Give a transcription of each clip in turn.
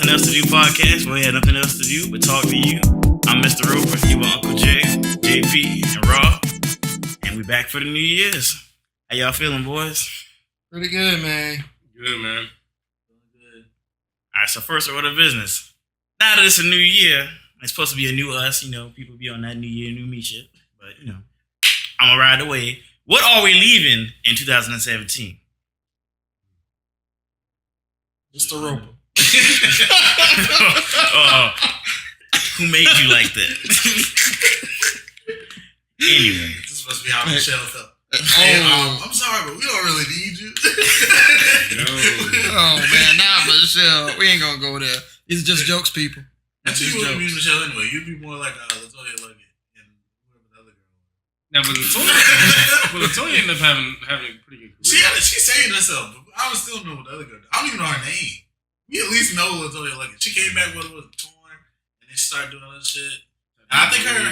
Nothing Else to Do podcast, where we had nothing else to do but talk to you. I'm Mr. Roper, you are Uncle Jay, JP, and Raw, and we back for the New Year's. How y'all feeling, boys? Pretty good, man. Good, man. Feeling good. All right, so first order of business. Now that it's a new year, it's supposed to be a new us. You know, people be on that new year, new me shit. But, you know, I'm going to ride away. What are we leaving in 2017? Mr. Roper. Who made you like that? Anyway. This is supposed to be how Michelle felt. I'm sorry, but we don't really need you. Oh, man. Nah, Michelle. We ain't going to go there. These are just jokes, people. That's you wouldn't be Michelle anyway. You'd be more like Latoya Luggett and whoever the other girl was. Now, but Latoya ended up having a pretty good career. She saved herself, but I would still know what the other girl did. I don't even know her name. We at least know Latoya Luggett. She came back with it was torn, and then she started doing other shit. And I think her album,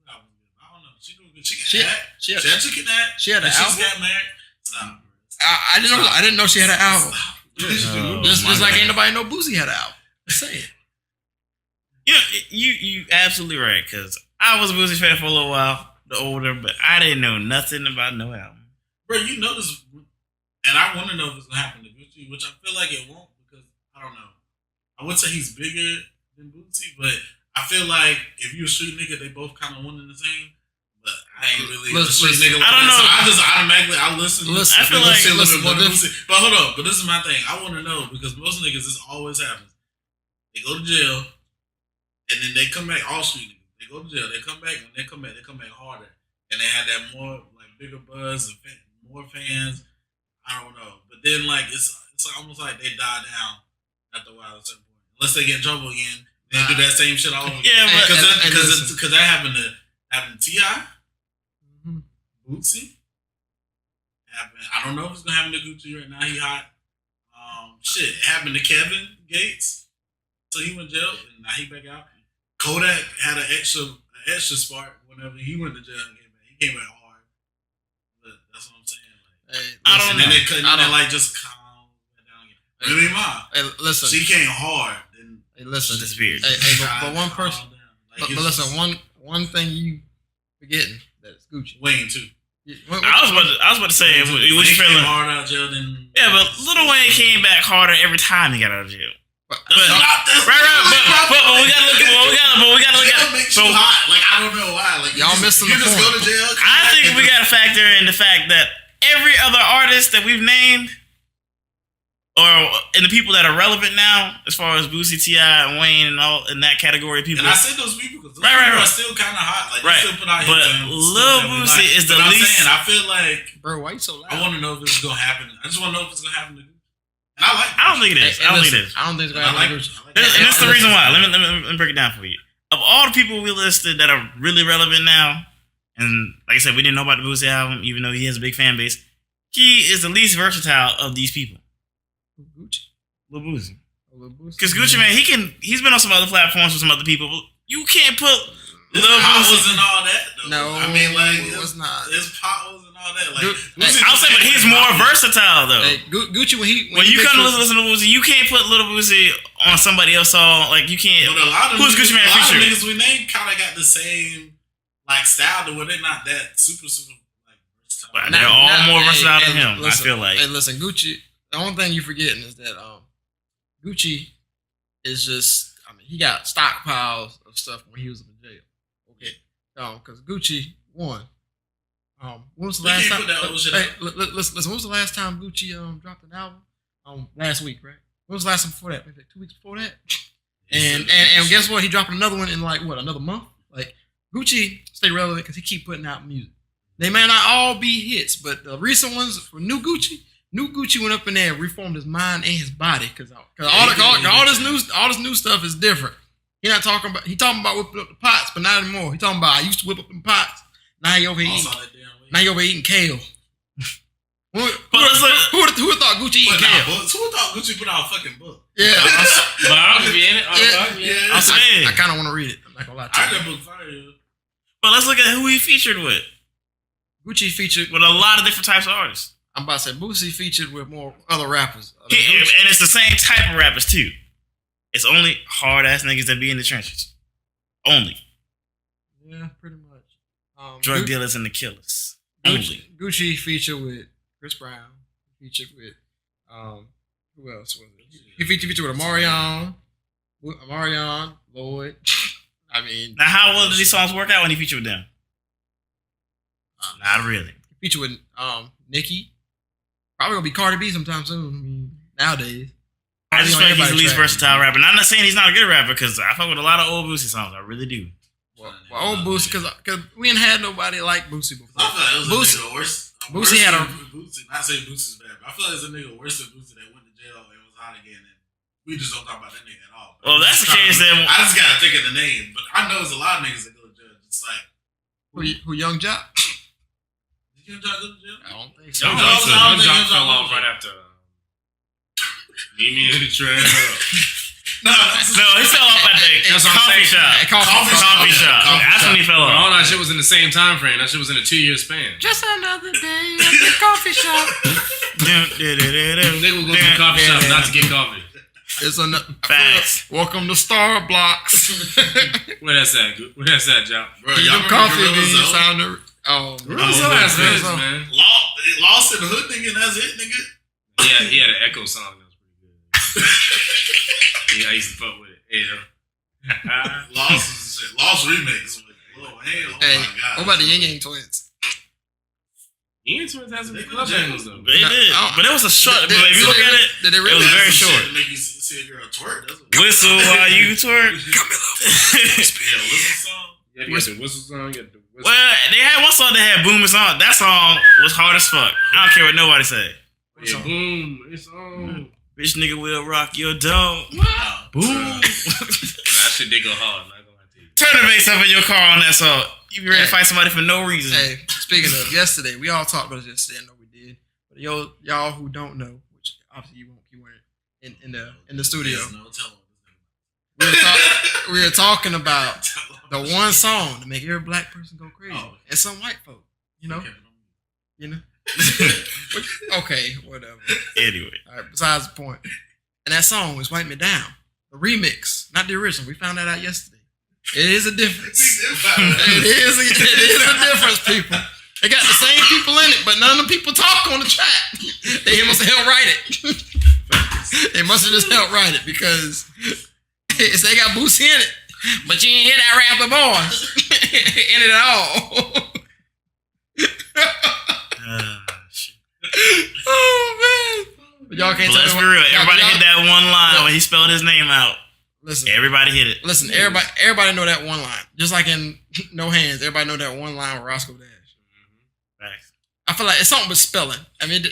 I don't know. She doing good. She took it that. She had an album. She got married. Stop. I didn't know she had an album. Just like ain't nobody know Boosie had an album. Say it. Yeah, you absolutely right. Because I was a Boosie fan for a little while, the older, but I didn't know nothing about no album. Bro, you know this, and I want to know if it's gonna happen to Gucci, which I feel like it won't because I don't know. I would say he's bigger than Boosie, but I feel like if you a street nigga, they both kind of one and the same. But I ain't really a street nigga. Like I don't know. So I just automatically listen. I feel like Boosie. But hold up. But this is my thing. I want to know because most niggas this always happens. They go to jail, and then they come back. All street niggas. They go to jail. They come back. When they come back harder, and they had that more like bigger buzz and more fans. I don't know, but then like it's almost like they die down after a while at a certain point, unless they get in trouble again. They do that same shit all over again. Yeah, because that happened to T.I. Bootsy. I don't know if it's gonna happen to Gucci right now. He hot. It happened to Kevin Gates, so he went to jail and now he back out. Kodak had an extra spark whenever he went to jail and came back. He came back hard. But that's what I'm saying. Hey, I don't know. And then like just calm down again. Really, Ma. Hey, listen. She came hard. Then hey, listen. Disappeared. But one person. But listen, one thing you forgetting that it's Gucci. Wayne too. I was about to say, what you feeling? Hard out of jail, then but Lil Wayne came back harder every time he got out of jail. But we gotta look at it. Makes you hot. Like I don't know why. Like y'all missing the point. You just go to jail. I think we gotta factor in the fact that every other artist that we've named, and the people that are relevant now, as far as Boosie, T.I., and Wayne, and all in that category of people. And I said those people because those people are still kind of hot. Like they still put out hits. But Lil Boosie is the least. I feel like, bro, why you so loud? I want to know if this is gonna happen. I just want to know if it's gonna happen to Gucci. And I don't think it is. I don't think it's gonna happen to Gucci. And that's the reason why. Let me break it down for you. Of all the people we listed that are really relevant now, and like I said, we didn't know about the Boosie album, even though he has a big fan base. He is the least versatile of these people. Gucci. Lil Boosie. Because Gucci, man, he's been on some other platforms with some other people. But you can't put Lil Boosie and all that, though. No, I mean, like, it's not. His potholes and all that. Like, I'll say, but he's more versatile, though. Hey, Gucci, when you come to listen to Boosie, you can't put Lil Boosie on somebody else's song. Like, you can't. But a lot of who's Gucci Mane featured? A lot of niggas we named kind of got the same, like, style to where they're not that super, like, versatile. But they're all more versatile than him, I feel like. Hey, listen, Gucci, the only thing you're forgetting is that Gucci is just, I mean, he got stockpiles of stuff when he was in jail. Okay. Because Gucci, one. When was the last time? Listen, when was the last time Gucci dropped an album? Last week, right? When was the last time before that? Maybe like 2 weeks before that? And guess what? He dropped another one in like, another month? Like, Gucci stay relevant because he keep putting out music. They may not all be hits, but the recent ones for New Gucci went up in there and reformed his mind and his body because all this new stuff is different. He talking about whipping up the pots, but not anymore. He talking about I used to whip up them pots. Now he over eating kale. Who would have thought Gucci eating kale? Who thought Gucci put out a fucking book? Yeah, but I'll be in it. I'm saying I kind of want to read it. I'm not gonna lie to you. I got book fire. But let's look at who he featured with. Gucci featured with a lot of different types of artists. I'm about to say Boosie featured with more other rappers. And it's the same type of rappers too. It's only hard ass niggas that be in the trenches. Only. Yeah, pretty much. Drug dealers and the killers. Gucci featured with Chris Brown. Featured with who else was it? He featured with Omarion, Lloyd. I mean, now how well did these songs work out when he featured with them? Not really. He featured with Nicki. Probably gonna be Cardi B sometime soon. I mean, nowadays. I just feel like he's the least versatile rapper. And I'm not saying he's not a good rapper because I fuck with a lot of old Boosie songs. I really do. Well old Boosie, because we ain't had nobody like Boosie before. I feel like it was a nigga worse. Boosie had a Boosie. Not saying Boosie's bad, but I feel like it's a nigga worse than Boosie that went to jail and was hot again. And we just don't talk about that nigga at all. Well, that's the case. Then I just gotta think of the name, but I know there's a lot of niggas that go to jail. It's like who Young Jock. Did Young Jock go to jail? I don't think so. Young Jock fell off right after. Meet me in the trap. No, he fell off at the coffee shop. Coffee shop. That's when he fell off. All that shit was in the same time frame. That shit was in a 2-year span. Just another day at the coffee shop. Nigga was going to the coffee shop not to get coffee. It's another Facts. Welcome to Starbucks. Where that's at? Where that's at, Jock? bro, Your y'all coffee remember beans Rizzo? sound. What's up, ass bitch, man? Lost in the hood, nigga, and that's it, nigga. Yeah, he had an Echo song that was pretty good. Yeah, I used to fuck with it. Yeah. Lost remix. Oh, Hey, my god. what about the Ying Yang Twins? Ian Twins has some club bangers though. They did. But it was a short. But if you look at it, it was very short. Make you see a girl twerk. Whistle while you twerk. Yeah, whistle song. Yeah, you got the whistle song. You got the whistle. Well, they had one song that had booming song. That song was hard as fuck. I don't care what nobody say. Yeah, boom, it's on. Bitch nigga will rock your dome. Boom. Nah, that shit did go hard. I'm not gonna lie to you. Turn the bass up in your car on that song. You be ready to fight somebody for no reason. Hey, speaking of yesterday, we all talked about it yesterday. I know we did. But y'all who don't know, which obviously you weren't in the studio. We were talking about the one song to make every black person go crazy, and some white folk. You know. Okay, whatever. Anyway. All right, besides the point. And that song was Wipe Me Down. The remix, not the original. We found that out yesterday. It is a difference. It is a difference, people. They got the same people in it, but none of the people talk on the track. They must have helped write it. They must have just helped write it because they got Boosie in it. But you ain't hear that rapper boy in it at all. Shit. Oh man! But y'all can't But tell let's me be real. Everybody hit that one line when he spelled his name out. Listen, Everybody hit it. Listen, everybody know that one line. Just like in No Hands, everybody know that one line with Roscoe Dash. Facts. I feel like it's something with spelling. I mean,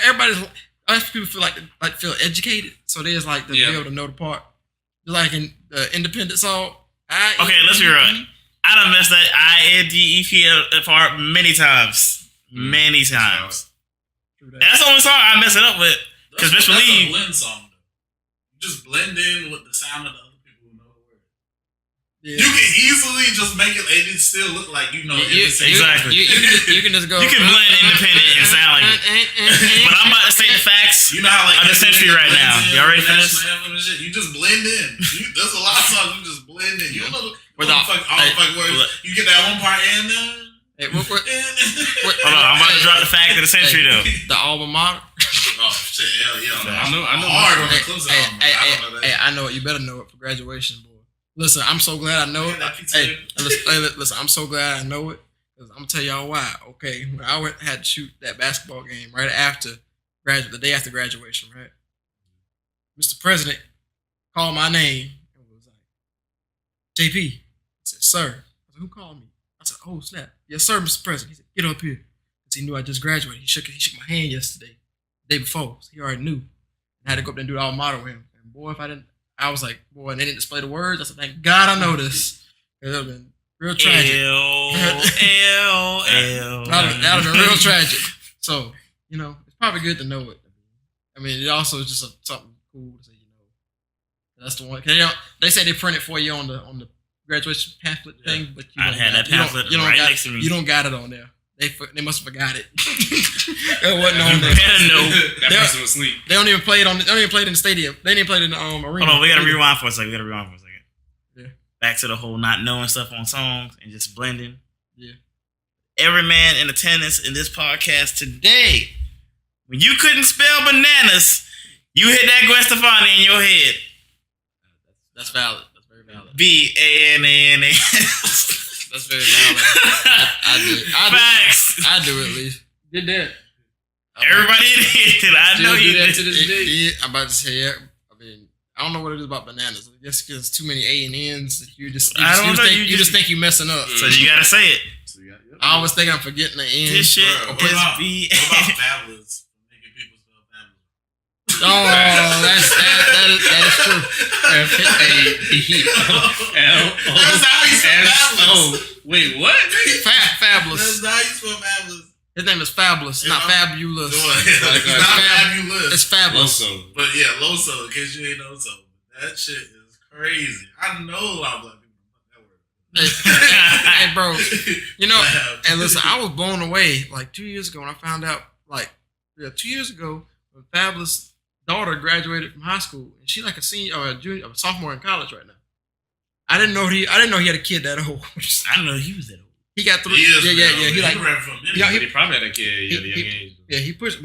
everybody's. Us people feel educated, so there's like to be able to know the part. Just like in the Independent song. Okay, let's be real. I done messed that INDEP part many times. Many times. That's the only song I mess it up with. Because Best Believe. That's a blend song, though. You just blend in with the sound of the other people who know the word. Yeah. You can easily just make it, and it still look like you know it. Exactly. You can just go. You can blend Independent and sound like it. But I'm about to say the facts You know how like of the century right now. Y'all ready for this? You just blend in. There's a lot of songs you just blend in. You don't know all the fucking words. You get that one part in there. Hey, what, Hold on, I'm about to drop the fact of the century though. The alma mater. Oh shit, hell yeah! I know. Hard when it comes to album. I don't know that. Hey, I know it. You better know it for graduation, boy. Listen, I'm so glad I know it. Hey, listen, I'm so glad I know it because I'm gonna tell y'all why. Okay, when I had to shoot that basketball game right after the day after graduation, right? Mr. President called my name and was like, "JP," I said, "Sir." I said, "Who called me?" I said, "Oh snap, yes sir, Mr. President." He said, "Get up here," because he knew I just graduated. He shook my hand yesterday, the day before. So he already knew. I had to go up there and do the alma mater with him. And boy, if I didn't. I was like, boy, and they didn't display the words. I said, thank God I know this. It would have been real tragic. That would have been real tragic. So, it's probably good to know it. I mean, it also is just something cool to say, That's the one. They say they print it for you on the graduation pamphlet thing, but I had that pamphlet right next to me. You don't got it on there. They must have forgot it. It wasn't on You there. better know. That person was asleep. They don't even play it on. They don't even play it in the stadium. They didn't even play it in the arena. Hold on, we gotta rewind for a second. Yeah. Back to the whole not knowing stuff on songs and just blending. Yeah. Every man in attendance in this podcast today, when you couldn't spell bananas, you hit that Gwen Stefani in your head. That's valid. That's very valid. BANANAS. That's very valid. I do. Facts. I do at least. Did that. Everybody did. I know you did. To this day. I'm about to say, yeah. I mean, I don't know what it is about bananas. I guess because too many A and N's that you just think you're messing up. So you gotta say it. So you got, yep. I always think I'm forgetting the N. This shit What is about B. fabulous? Making people spell fabulous. Oh, that is true. That's how you spell fabulous. Oh, wait, what? Fabulous. That's how you spell fabulous. His name is Fabulous, not Fabulous. It's not fabulous. It's Fabulous. Loso. But yeah, Loso, in case you ain't know so. That shit is crazy. I know a lot of black people know that word. Hey, bro. You know, and listen, I was blown away like 2 years ago when I found out, 2 years ago when Fabulous' daughter graduated from high school, and she like a senior or a junior, or a sophomore in college right now. I didn't know he had a kid that old. I didn't know he was that old. He got 3. He is, Yeah. He He ran for a minute. Yeah, But he probably had a kid at a young age. yeah, he pushing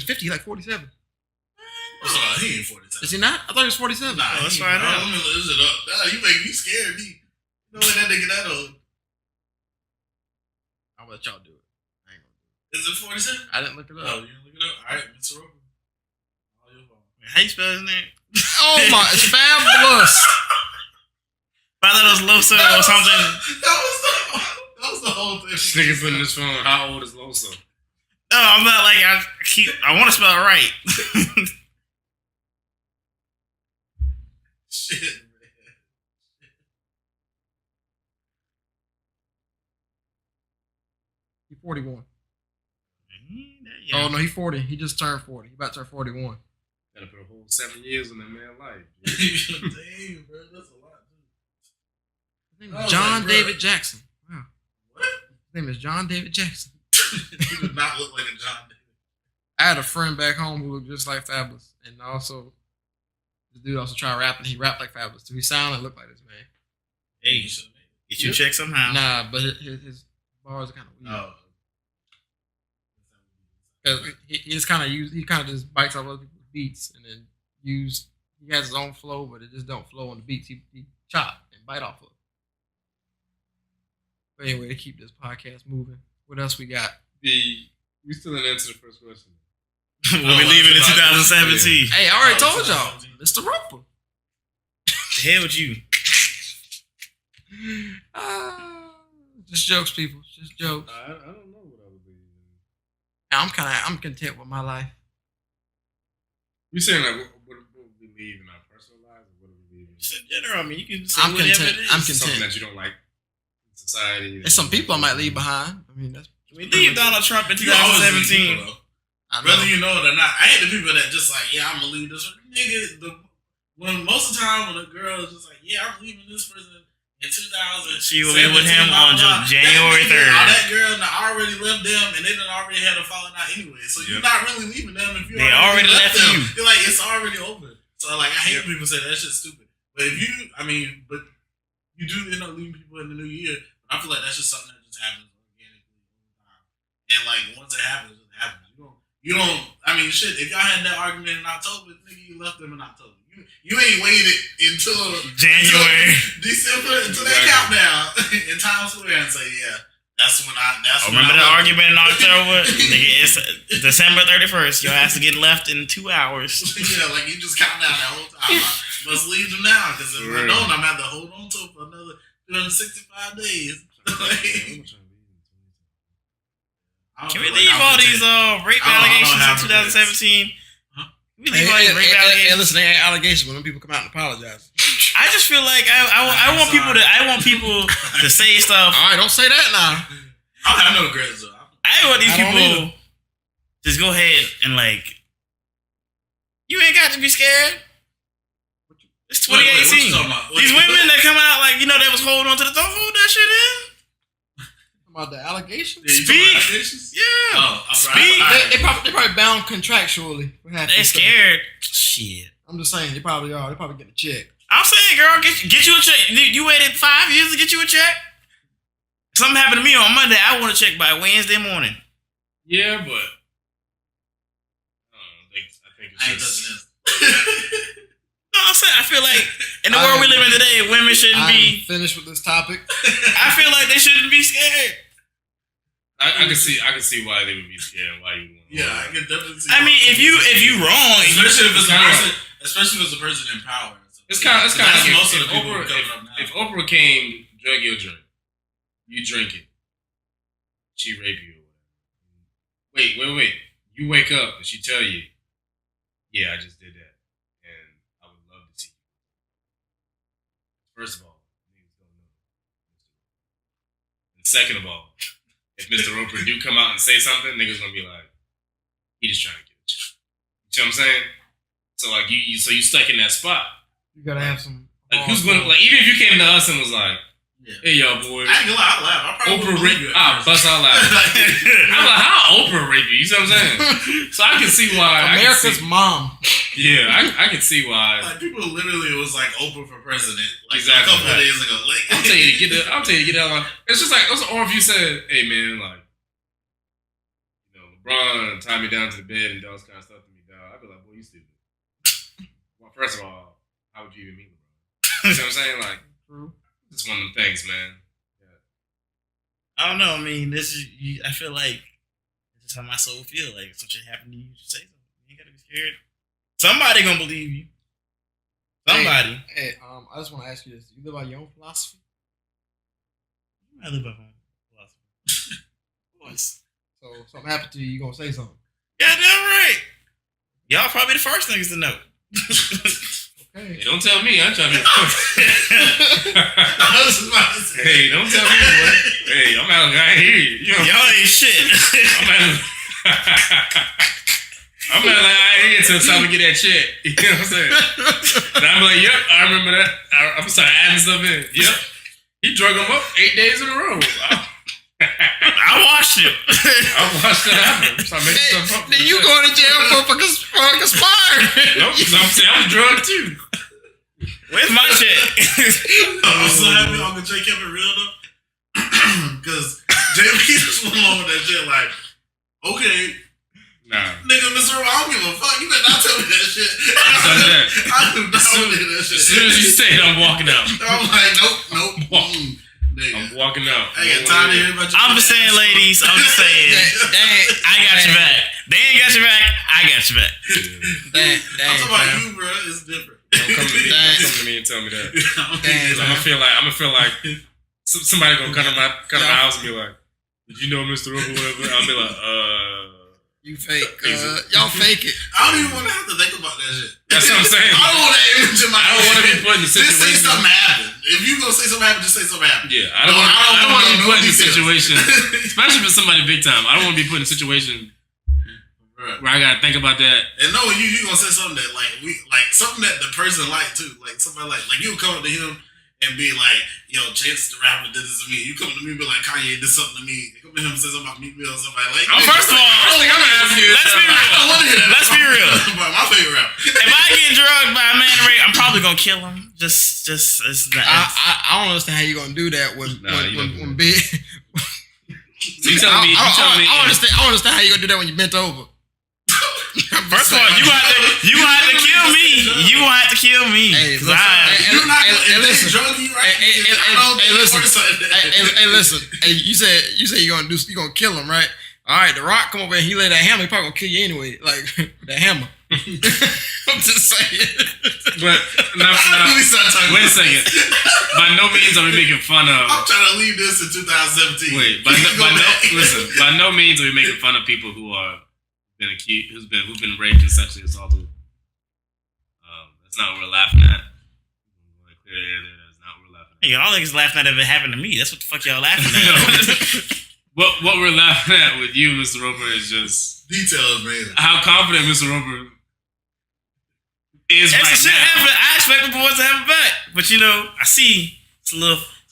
50. He like 47. He ain't 47. Is he not? I thought he was 47. Nah, that's he right. ain't. Let me look this shit up. Nah, you make me scared. You know when that nigga that old? I'll let y'all do it. I ain't gonna do Is it 47? it. I didn't look it Oh, up. you didn't look it up? All right, Mr. Roper. All your fault. How you spell his name? Oh my, it's Fabulous. I thought it was Loso or something. That was the whole thing. This nigga put in his phone, how old is Loso? No, I'm not like I want to spell it right. Shit, man. He's 41. Yeah. Oh no, he's 40. He just turned 40. He about to turn 41. Gotta put a whole 7 years in that man's life. Damn, bro, that's a lot. His name I is was John like, bro. David Jackson. Wow. What? His name is John David Jackson. He does not look like a John David. I had a friend back home who looked just like Fabulous, and also the dude also tried rapping. He rapped like Fabulous too. He sounded and looked like this man. Hey, You should have made get your check somehow. Nah, but his bars are kind of it. weird. Oh. 'Cause he just kind of just bites off other people's beats and then he has his own flow, but it just don't flow on the beats. He chop and bite off of. But anyway, to keep this podcast moving, what else we got? We still didn't answer the first question. We'll be leaving in 2017. Hey, I already told y'all, Mr. Roper. The hell with you. Just jokes, people. Just jokes. I don't know what I would be. I'm content with my life. You saying like what would we leave in our personal lives, or what would we leave in Just in general, I mean, you can say I'm whatever content. it is. I'm something content. that you don't like in society? There's some people I might leave behind. I mean, that's. We leave Donald Trump in You always leave 2017. people, though. I know. Whether you know it or not. I hate the people that just like, yeah, I'm gonna leave this nigga. When most of the time when a girl is just like, yeah, I'm leaving this person in 2000, She will be with him on January 3rd. That girl already left them, and they done already had a falling out anyway. So you're not really leaving them if you They already left them. you. You're like, it's already over. So like, I hate when people say that shit's stupid. But if you, but you do end up leaving people in the new year. I feel like that's just something that just happens organically over time. And like once it happens, it happens. You don't. I mean, shit. If y'all had that argument in October, nigga, you left them in October. You ain't waited until January. December until that countdown in Times Square and say, yeah, that's when I. Remember the argument in October? Nigga, it's December 31st. Your ass to get left in 2 hours. Yeah, like you just count down that whole time. I must leave them now because if I don't, I'm gonna have to hold on to it for another 365 days. Can we leave all these rape allegations in 2017? We leave all these rape allegations. Hey, listen, they ain't allegations when people come out and apologize. I just feel like I want people to to say stuff. All right, don't say that now. I don't have no regrets though. I want these I don't people just go ahead and like, you ain't got to be scared. It's 2018. What you talking about? These women that come out like, they was holding on to don't hold that shit in. About the allegations? Yeah, Speak. Yeah. Oh, Speak. They probably bound contractually. They scared. Shit. I'm just saying, they probably are. They probably getting a check. I'm saying, girl, get you a check. You waited 5 years to get you a check? Something happened to me on Monday. I want a check by Wednesday morning. Yeah, but I think it's I ain't just. touching this. No, I'm saying, I feel like in the world we live in today, women shouldn't be. Finished with this topic. I feel like they shouldn't be scared. I can see why they would be scared and why you want. Yeah, I can definitely see. I mean, if you wrong, especially if it's a person in power. It's kind of like most of the people coming up now. if Oprah came, drug your drink, you drink it, she rape you. Wait. You wake up and she tell you, yeah, I just did that, and I would love to see you. First of all, niggas don't know. And second of all, if Mr. Roper do come out and say something, niggas gonna be like, he just trying to get you. You see what I'm saying? So like you stuck in that spot. You gotta have some. Like who's gonna like even if you came to us and was like, hey y'all boy, I ain't gonna lie, I laugh. I probably Oprah rape you. I bust out laughing. I'm like, how Oprah rape you? You see what I'm saying? So I can see why America's mom. Yeah, I can see why. Like people literally was like Oprah for president. Like Exactly. a couple of days ago. Like I'll tell you to get that line. It's just like, or if you said, hey man, like, you know, LeBron tied me down to the bed and all this kind of stuff to me, dog. I'd be like, boy, you stupid. Well, first of all, how would you even meet LeBron? You know what I'm saying? Like, it's one of them things, man. Yeah. I don't know. I mean, I feel like this is how my soul feels. Like if something happened to you, you should say something. You ain't gotta be scared. Somebody gonna believe you. Somebody. Hey, I just want to ask you this: do you live by your own philosophy? I live by my own philosophy. Of course. So something happened to you, you gonna say something? Yeah, damn right. Y'all probably the first niggas to know. Hey, don't tell me. I'm trying to be. I was just about to say. Hey, don't tell me, boy. Hey, I ain't hear you. Y'all ain't shit. I'm not like I ain't here until time to get that check. You know what I'm saying? And I'm like, yep, I remember that. I'm gonna start adding stuff in. Yep. He drug him up 8 days in a row. I watched it. I watched it happen. Start making stuff up. Then you going to jail for conspiring? Nope. I'm saying I was drugged too. Where's my check? I'm so happy Uncle Jay kept it real though. Because JP just went along with that shit like, okay. Nah. Nigga, Mr. I don't give a fuck. You better not tell me that shit. I do not want to hear that shit. As soon as you say it, I'm walking out. I'm like, nope. I'm walking out. I ain't got time to hear about you. I'm just saying, ladies. I'm just saying. I got your back. They ain't got your back. I got your back. I'm talking about you, bro. It's different. Don't come to me and tell me that. I'm gonna feel like somebody gonna come to my house and be like, "Did you know Mr. Roper?" Whatever. I'll be like, You fake. Y'all fake it. I don't even want to have to think about that shit. That's what I'm saying. I don't want that image in my head. I don't want to be put in the situation. Just say something happened. If you gonna say something happened, just say something happened. Yeah, I don't want to be put in a situation, especially especially for somebody big time. I don't want to be put in a situation where I gotta think about that. And knowing you gonna say something that like something that the person like too, like somebody like you come up to him and be like, yo, Chance the Rapper did this to me. You come to me and be like, Kanye did something to me. You come to him and say something about me or somebody like. First of all, First thing I'm gonna ask you is, let's be real. Let's be real. My favorite rapper. If I get drugged by a man rape, I'm probably gonna kill him. Just it's not. I don't understand how you gonna do that when big. So you telling me? I understand how you gonna do that when you bent over. First of all, you gonna have to kill me. You gonna have to kill me. Hey, listen. Hey, you said you gonna kill him, right? All right, The Rock come over and he lay that hammer. He probably gonna kill you anyway. Like that hammer. I'm just saying. But wait a second. By no means are we making fun of. I'm trying to leave this in 2017. Wait, by no means are we making fun of people who are been accused, who've been raped and sexually assaulted. That's not what we're laughing at. Clear air there. That's not what we're laughing at. Hey, y'all niggas laughing at if it happened to me. That's what the fuck y'all laughing at. What we're laughing at with you, Mr. Roper, is just details, man. How confident Mr. Roper is right now. Shit happened. I expect the boys to have it back, but you know, I see it's a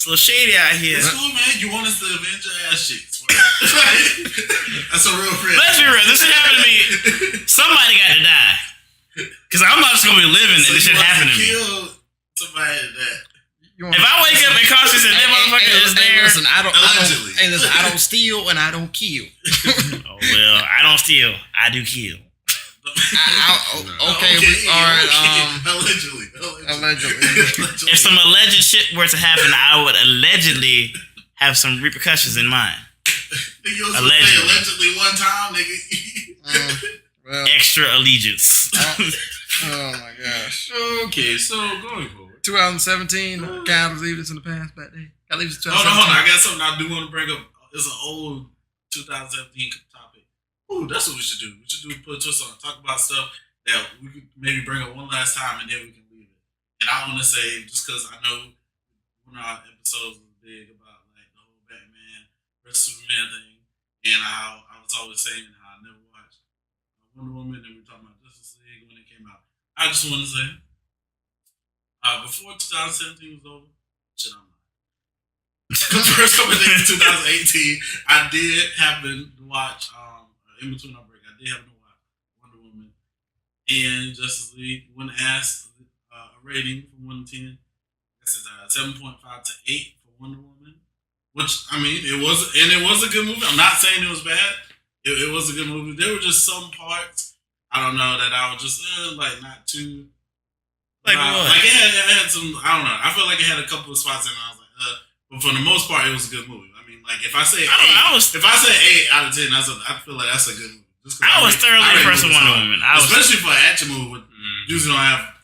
It's a little shady out here. It's cool, man. You want us to avenge your ass cheeks. That's a real friend. Let's be real. This shit happened to me. Somebody got to die. Because I'm not just going to be living and this shit happen to me. Kill somebody that. If I wake up and conscious and that motherfucker is there. Listen, I don't steal and I don't kill. Oh, well, I don't steal. I do kill. Okay, all right. Allegedly. If some alleged shit were to happen, I would allegedly have some repercussions in mind. Allegedly one time, nigga. Well, extra allegiance. Oh my gosh. Okay, so going forward. 2017, God leave this in the past back then. God leave this in 2017. Hold on. I got something I do want to bring up. It's an old 2017 topic. Ooh, that's what we should do. We should put a twist on it. Talk about stuff that we could maybe bring up one last time and then we can leave it. And I want to say, just because I know one of our episodes was big about like the whole Batman versus Superman thing, and how I was always saying how I never watched Wonder Woman, and we were talking about Justice League when it came out. I just want to say, before 2017 was over, shit, I'm not. First couple of days in 2018, I did happen to watch, in between our break, I did happen to watch Wonder Woman and Justice League. When asked a rating from 1 to 10, I said 7.5 to 8 for Wonder Woman. Which, I mean, it was a good movie. I'm not saying it was bad. It was a good movie. There were just some parts, I don't know, that I was just like not too. Like what? Like it had some. I don't know. I feel like it had a couple of spots in it. I was like, but for the most part, it was a good movie. I mean, like if I say 8 out of 10, I feel like that's a good movie. I was thoroughly impressed with Wonder Woman. Especially for an action movie, usually don't have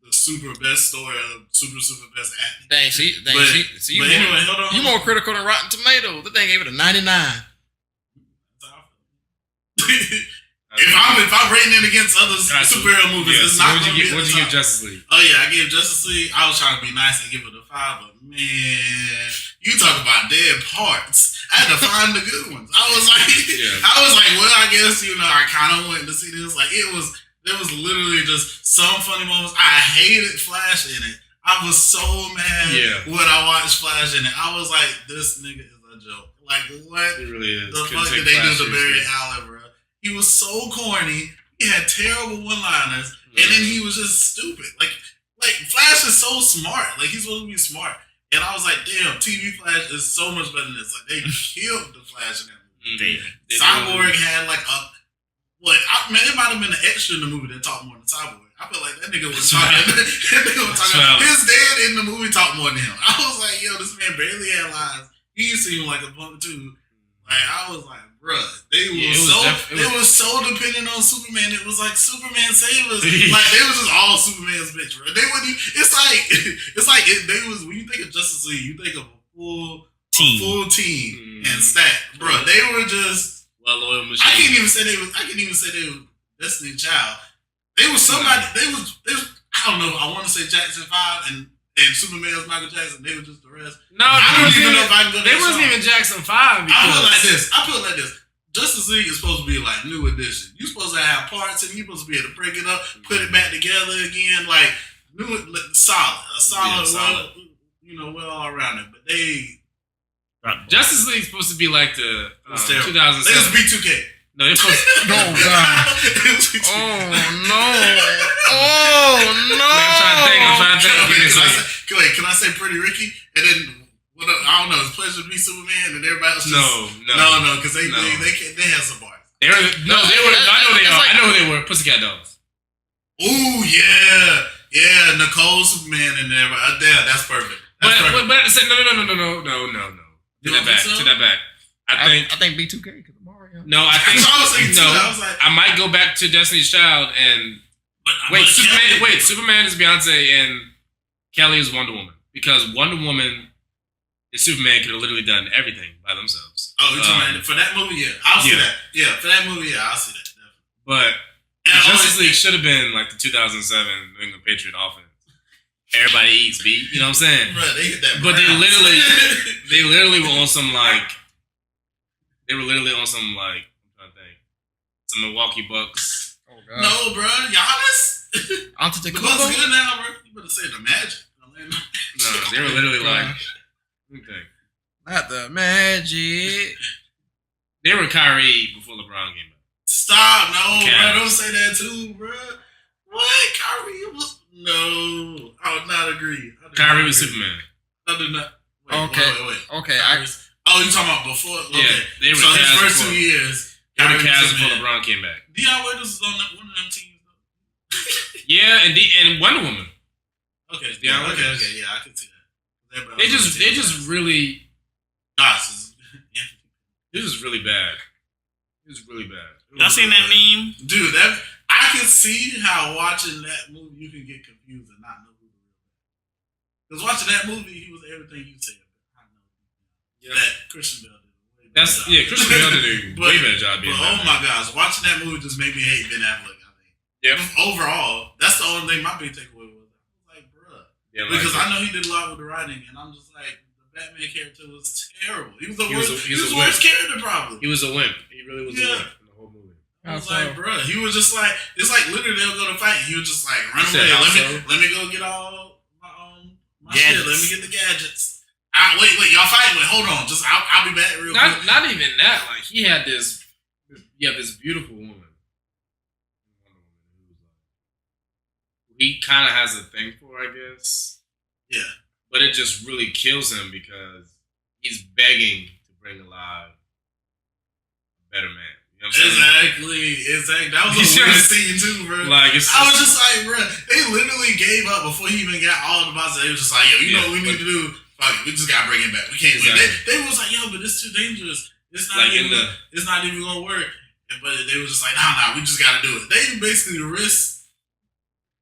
the super best story or super best acting. Dang, but anyway, hold on. You more critical than Rotten Tomatoes. The thing gave it a 99. If I'm rating it against other superhero movies, it's not going to be. What'd you give Justice League? Oh yeah, I gave Justice League. I was trying to be nice and give it a 5, but man, you talk about dead parts. I had to find the good ones. I was like, well, I guess I kind of wanted to see this. Like there was literally just some funny moments. I hated Flash in it. I was so mad when I watched Flash in it. I was like, this nigga is a joke. Like what? It really is. The fuck did they do to Barry Allen, bro? He was so corny. He had terrible one-liners, and then he was just stupid. Like Flash is so smart. Like he's supposed to be smart, and I was like, damn, TV Flash is so much better than this. Like they killed the Flash in that movie. Cyborg had like it might have been an extra in the movie that talked more than Cyborg. I feel like that nigga was talking. His dad in the movie talked more than him. I was like, yo, this man barely had lines. He seemed like a punk too. Like I was like, bruh, they were so dependent on Superman. It was like Superman save us. Like they was just all Superman's bitch, bro. They wouldn't. They was when you think of Justice League, you think of a full team and stack, bro. They were just well-oiled machine. I can't even say they were Destiny Child. They was somebody. They was. I don't know. I want to say Jackson 5 and Superman was Michael Jackson. They were just the rest. No, I don't even know if I can go. They wasn't even Jackson 5. I put it like this. Justice League is supposed to be like new edition. You're supposed to have parts and you're supposed to be able to break it up, put it back together again, like new, solid, well all around it. But they Justice League is supposed to be like the 2007. They was B2K. No, they're supposed to. Oh god. Oh no. I'm trying to think. Wait, can I say Pretty Ricky? And then I don't know. It's Pleasure to Be Superman and everybody else. No, because they had some bars. They were. I know who they were. Pussycat Dolls. Ooh yeah. Nicole Superman and everybody. Yeah, that's perfect. But no. Take that back. I think B2K because Mario. No, I think I might go back to Destiny's Child and Superman is Beyonce and Kelly is Wonder Woman because Wonder Woman and Superman could have literally done everything by themselves. Oh, you're talking for that movie? Yeah, I'll see that. Yeah, for that movie, yeah, I'll see that. Definitely. But Justice League should have been like the 2007 New England Patriot offense. Everybody eats beat, you know what I'm saying? Bro, they hit that. But they literally were on some like. They were literally on some like I'm trying to think, some Milwaukee Bucks. Oh god. No, bro, Giannis. Antetokounmpo. The Bucks good now, bro. You better say the Magic. No, they were literally like Let me think. Not the Magic. They were Kyrie before LeBron came back. Stop, no, bro. Don't say that too, bro. What? Kyrie was no. I would not agree. Kyrie was Superman. I do not. Wait. Okay. You talking about before? Okay. Yeah, they were so his Cavs first before. 2 years. They were the Kyrie Cavs was before Superman. LeBron came back. Deion Waiters was on one of them teams, though. Yeah, and Wonder Woman. Okay, Yeah, okay, okay. yeah, I can see that. They just really. Gosh, This is really bad. This is really bad. Y'all seen that meme? Dude, that I can see how watching that movie you can get confused and not know who the real man is. Because watching that movie, he was everything you said. I know. Yeah. That Christian Bale did. Christian Bale did a way better job being But oh my gosh, watching that movie just made me hate Ben Affleck, I think. Yep. Overall, that's the only thing my big takeaway was. I was like, bruh. Yeah, because I know he did a lot with the writing, and I'm just like, the Batman character was terrible. He was the worst character, probably. He was a wimp. He really was a wimp in the whole movie. I was like, bruh, he was just like, it's like literally they'll go to fight. He was just like, run away. Let me go get all my shit. Let me get the gadgets. Wait, y'all fighting? Wait, hold on. Just I'll be back real quick. Not even that. Like he had this. You have this beautiful woman. He kind of has a thing for, I guess. Yeah. But it just really kills him because he's begging to bring alive a better man. You know what I'm saying? Exactly. That was a weird scene too, bro. Like, I was just like, bro, they literally gave up before he even got all the bosses. They were just like, yo, you know what we need to do? Fuck it, we just gotta bring him back. We can't. Exactly. They was like, yo, but it's too dangerous. It's not even gonna work. But they was just like, nah, we just gotta do it. They basically risked.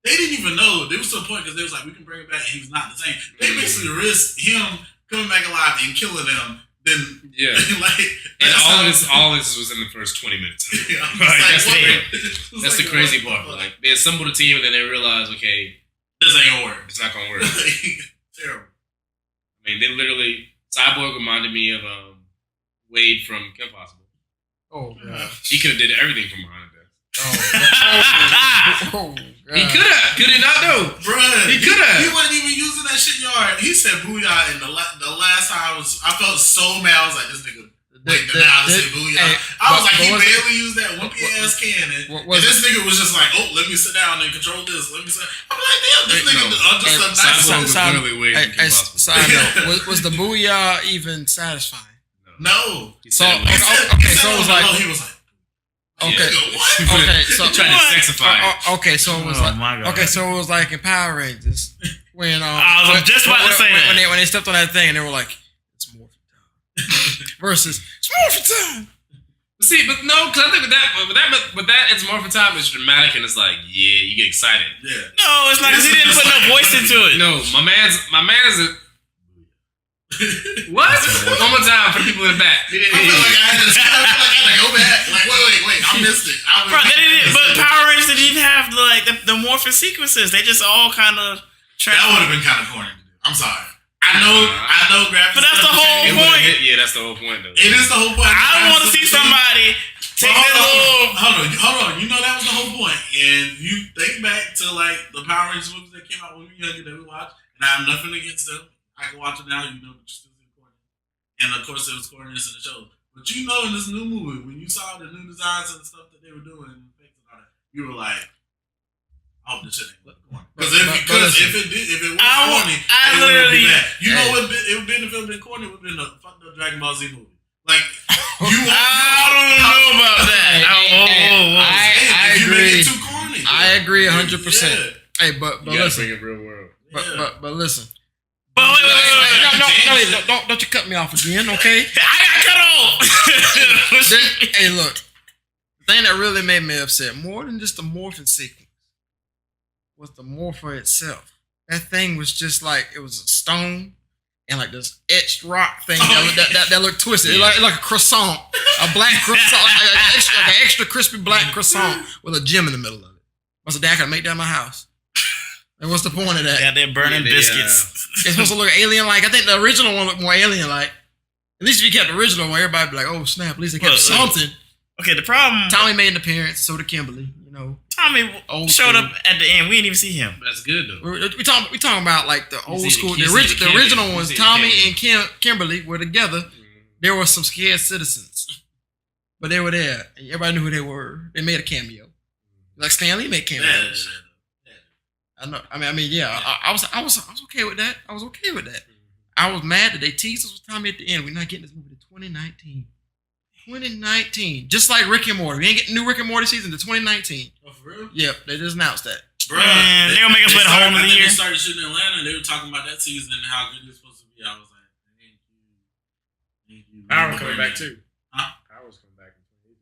They didn't even know. They was to a point because they was like, we can bring him back, and he was not the same. They basically risked him coming back alive and killing them. Then and all this was in the first 20 minutes. Yeah, that's the crazy part. Like they assembled a team and then they realized, okay, this ain't gonna work. It's not gonna work. Terrible. I mean, they literally Cyborg reminded me of Wade from Kim Possible. Oh god, he could have did everything from behind the desk. God. He could have. Could he not do? Bruh. He could have. He wasn't even using that shit yard. He said booyah, and the last time I felt so mad. I was like, this nigga wait now to say booyah. I was like, he barely used that wimpy ass cannon. And this nigga was just like, oh, let me sit down and control this. Let me sit. I'm like, damn, this nigga just a nice side note. Was the booyah even satisfying? No. So it was like he was like. Okay. So trying to sexify. Okay, so it was so it was like in Power Rangers when I was just about to say that. when they stepped on that thing and they were like, it's morphin' time versus it's morphin' time. See, but no, because I think with that, it's morphin' time. It's dramatic and it's like, yeah, you get excited. Yeah. No, it's not because he didn't put no voice into it. No, my man's what? One more time for the people in the back. I feel like I had to go back. Like, wait, I missed it. Bro, they didn't. But Power Rangers didn't even have the morphin sequences. They just all kind of. That would have been kind of corny to do. I'm sorry. I know graphics. But that's the whole point. Yeah, that's the whole point, though. It is the whole point. I want to see somebody take that little. Hold on. You know that was the whole point. And you think back to like the Power Rangers movies that came out when we were younger that we watched, and I have nothing against them. I can watch it now, but you still see corny. And of course, there was corniness in the show. But in this new movie, when you saw the new designs and the stuff that they were doing, and effects and all that, you were like, "I hope this shit ain't corny." Because if it was corny, it wouldn't be bad. You know what? It would been if it had been corny. It would have been a fucked up Dragon Ball Z movie. Like I don't know about that. I agree. Make it too corny. I agree 100%. Hey, but you gotta listen. bring it real world. But listen. But wait. Don't you cut me off again, okay? I got cut off. Hey, look. The thing that really made me upset, more than just the morphing sequence, was the morpher itself. That thing was just like, it was a stone and like this etched rock thing that looked twisted. Yeah. It like a croissant, a black croissant, like an extra crispy black croissant with a gem in the middle of it. I said, Dad, I can make that in my house. And what's the point of that? Yeah, they're burning biscuits. It's supposed to look alien-like. I think the original one looked more alien-like. At least if you kept the original one, everybody would be like, oh, snap, at least they kept something. Okay, the problem... Tommy made an appearance, so did Kimberly, you know. Tommy showed up at the end. We didn't even see him. That's good though. We talking about like the old school, the original ones. Tommy and Kimberly were together. There were some scared citizens, but they were there, and everybody knew who they were. They made a cameo, like Stanley made cameos. I know. I mean, yeah. I was okay with that. I was okay with that. I was mad that they teased us with Tommy at the end. We're not getting this movie to 2019. 2019, just like Rick and Morty. We ain't getting new Rick and Morty season to 2019. Oh, for real? Yep, they just announced that. Bro, they gonna make us wait a whole other year. They started shooting in Atlanta, and they were talking about that season and how good it's supposed to be. I was like, thank you. Power coming back too. Huh? Power's coming back in 2018.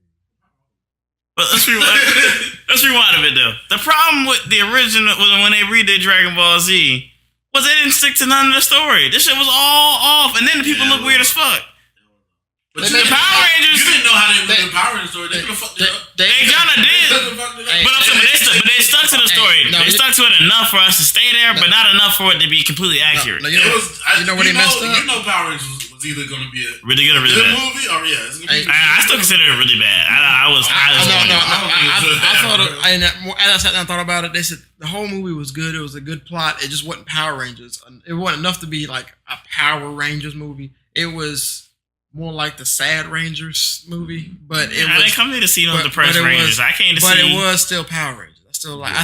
But let's rewind a bit though. The problem with the original was when they redid Dragon Ball Z was they didn't stick to none of the story. This shit was all off, and then the people look weird as fuck. But the Power Rangers, you didn't know how they were the Power Rangers story. They could have fucked it up. They kind of did. But they stuck to the story. They stuck to it enough for us to stay there, but not enough for it to be completely accurate. You know what they messed up? You know Power Rangers was either going to be a really good or really bad movie, or it's going to be. I still consider it really bad. I was highly. I thought as I sat down and thought about it, they said the whole movie was good. It was a good plot. It just wasn't Power Rangers. It wasn't enough to be like a Power Rangers movie. It was more like the Sad Rangers movie, but it was. I didn't come here to see no depressed Rangers. I came to see. But it was still Power Rangers. I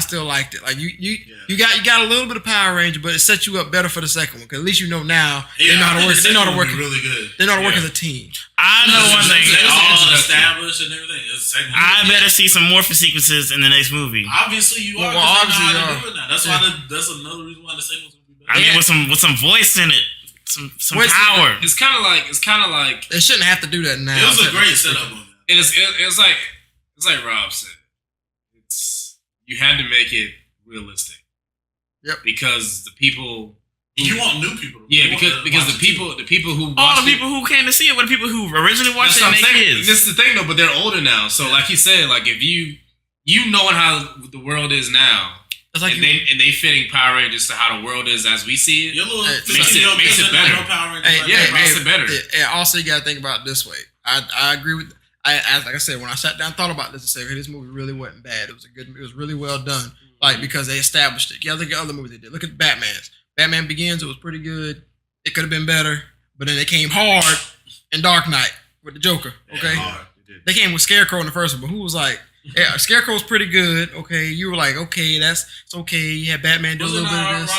still liked it. Like you got a little bit of Power Ranger, but it set you up better for the second one because at least you know now they know how to work. They know how to work really good. They know how to work as a team. I know one thing. They all established and everything. I better see some morphin sequences in the next movie. Obviously, you are. Obviously, you are. That's why. That's another reason why the second one's gonna be better. I mean, with some voice in it. Some power. It's kind of like they shouldn't have to do that now. It was a great setup on that. It's like Rob said. You had to make it realistic. Yep. Because the people. You want new people. Yeah, because the people who all the people who came to see it were the people who originally watched it and they kids. This is the thing though, but they're older now. So like you said, like if you knowing how the world is now. Like they fitting Power Rangers to how the world is as we see it. Your little makes it better. Makes it better. And also, you got to think about it this way. I agree with. Like I said, when I sat down and thought about this, I said, hey, this movie really wasn't bad. It was really well done. Like because they established it. Yeah, look at other movies they did. Look at Batman's. Batman Begins. It was pretty good. It could have been better, but then they came hard in Dark Knight with the Joker. Okay, they came with Scarecrow in the first one, but who was like. Yeah, Scarecrow's pretty good. Okay, you were like, okay, it's okay. You had Batman do a little bit of this.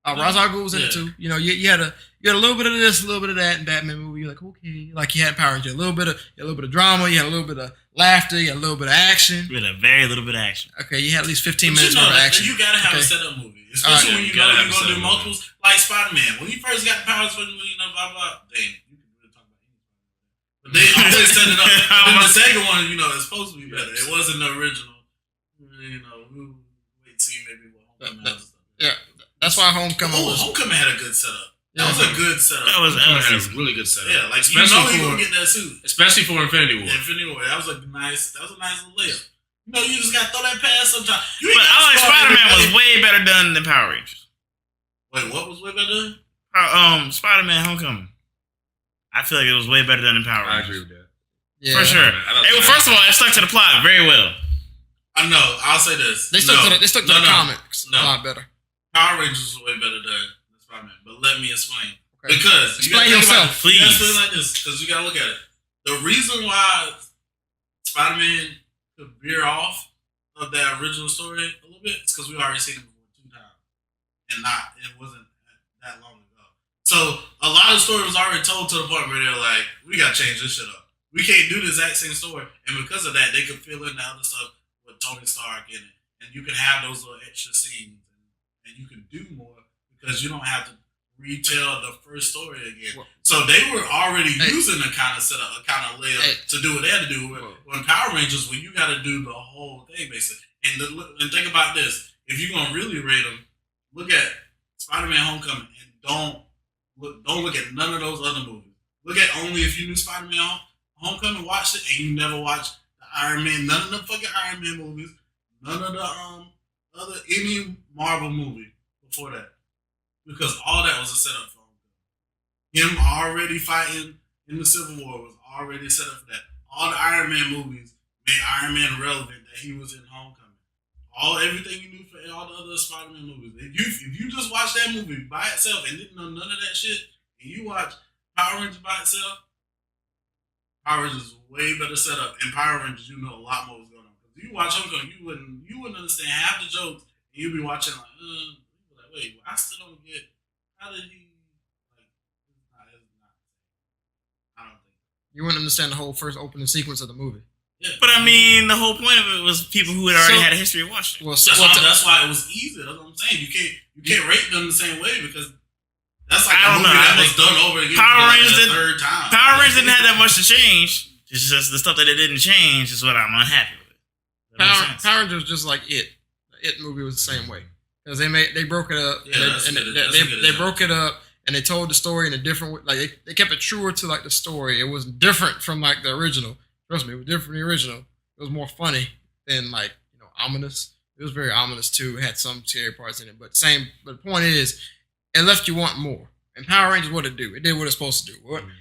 Ra's al Ghul was in it too. You know, you had a little bit of this, a little bit of that in Batman movie. You're like, okay, like you had Power Rangers, a little bit of drama. You had a little bit of laughter. You had a little bit of action. With a very little bit of action. Okay, you had at least 15 minutes of action. You gotta have a setup movie, especially when you're gonna do multiples. Like Spider-Man, when he first got the powers, blah blah. Dang. They always set it up. And the second one, it's supposed to be better. It wasn't the original. We'll wait to see maybe what Homecoming has. Yeah, that's why Homecoming was. Homecoming had a good setup. That was a good setup. Homecoming had a really good setup. Yeah, like especially you know gonna get that suit. Especially for Infinity War. Infinity War. That was a nice little layup. You just gotta throw that pass sometimes. But I like Spider-Man was way better done than Power Rangers. Wait, what was way better done? Spider-Man Homecoming. I feel like it was way better than Power Rangers. I agree with that. Yeah. For sure. First of all, it stuck to the plot very well. I know. I'll say this. They stuck to the comics a lot better. Power Rangers was way better than Spider-Man. But let me explain. Okay. Because explain yourself, please. You gotta explain like this, because you gotta look at it. The reason why Spider-Man could veer off of that original story a little bit is because we already seen it before 2 times. And it wasn't that long ago. So a lot of the story was already told to the point where they're like, we gotta change this shit up. We can't do the exact same story. And because of that, they could fill in the other stuff with Tony Stark in it. And you can have those little extra scenes. And you can do more because you don't have to retell the first story again. So they were already using a kind of setup, a kind of layer to do what they had to do. When Power Rangers, when you gotta do the whole thing basically. And think about this. If you're gonna really rate them, look at Spider-Man Homecoming and don't look at none of those other movies. Look at only if you knew Spider-Man Homecoming, watched it, and you never watched the Iron Man, none of the fucking Iron Man movies, none of the any Marvel movie before that. Because all that was a setup for Homecoming. Him already fighting in the Civil War was already set up for that. All the Iron Man movies made Iron Man relevant that he was in Homecoming. everything you knew for all the other Spider-Man movies. If you just watch that movie by itself and didn't know none of that shit, and you watch Power Rangers by itself, Power Rangers is way better set up. And Power Rangers, you know a lot more was going on. Because you watch Homecoming, you wouldn't understand half the jokes, and you'd be watching like, wait, I still don't get how did he like? I don't think you wouldn't understand the whole first opening sequence of the movie. Yeah. But I mean, the whole point of it was people who had already had a history of watching. Well, that's why it was easy. That's what I'm saying. You can't rate them the same way because that's like a movie that was done over again Power Rangers the third time. Power Rangers didn't have that much to change. It's just the stuff that it didn't change is what I'm unhappy with. Power Rangers was just like it. The It movie was the same way because they broke it up. They broke it up and they told the story in a different way. Like they kept it truer to like the story. It was different from like the original. Trust me, it was different from the original. It was more funny than like ominous. It was very ominous too. It had some scary parts in it, but the point is, it left you wanting more. And Power Rangers, what it do? It did what it's supposed to do.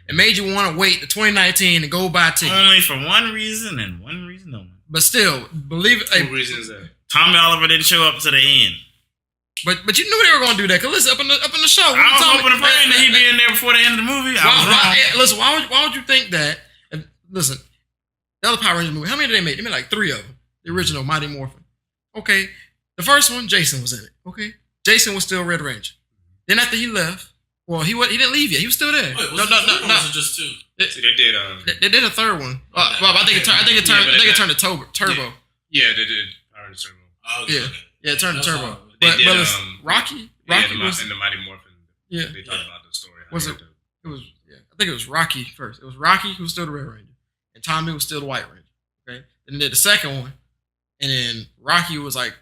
It made you want to wait to 2019 and go buy tickets. Only for one reason and one reason only. But still, believe it. What reason is that? Tommy Oliver didn't show up to the end. But you knew they were going to do that. Cause listen, up in the show, I was hoping and praying that he'd be in there before the end of the movie. Listen, why would you think that? Listen, the other Power Rangers movie, how many did they make? They made like 3 of them. The original Mighty Morphin. Okay, the first one, Jason was in it. Okay, Jason was still Red Ranger. Then after he left, well, he didn't leave yet. He was still there. Wait, was it just 2? They did a third one. I think it turned to Turbo. Yeah, they did Power Rangers Turbo. Oh, okay. Yeah, it turned to Turbo. But Rocky was in the Mighty Morphin. Yeah, they talked about the story. I think it was Rocky first. It was Rocky who was still the Red Ranger, and Tommy was still the White Ranger. Okay, then they did the second one, and then Rocky was like,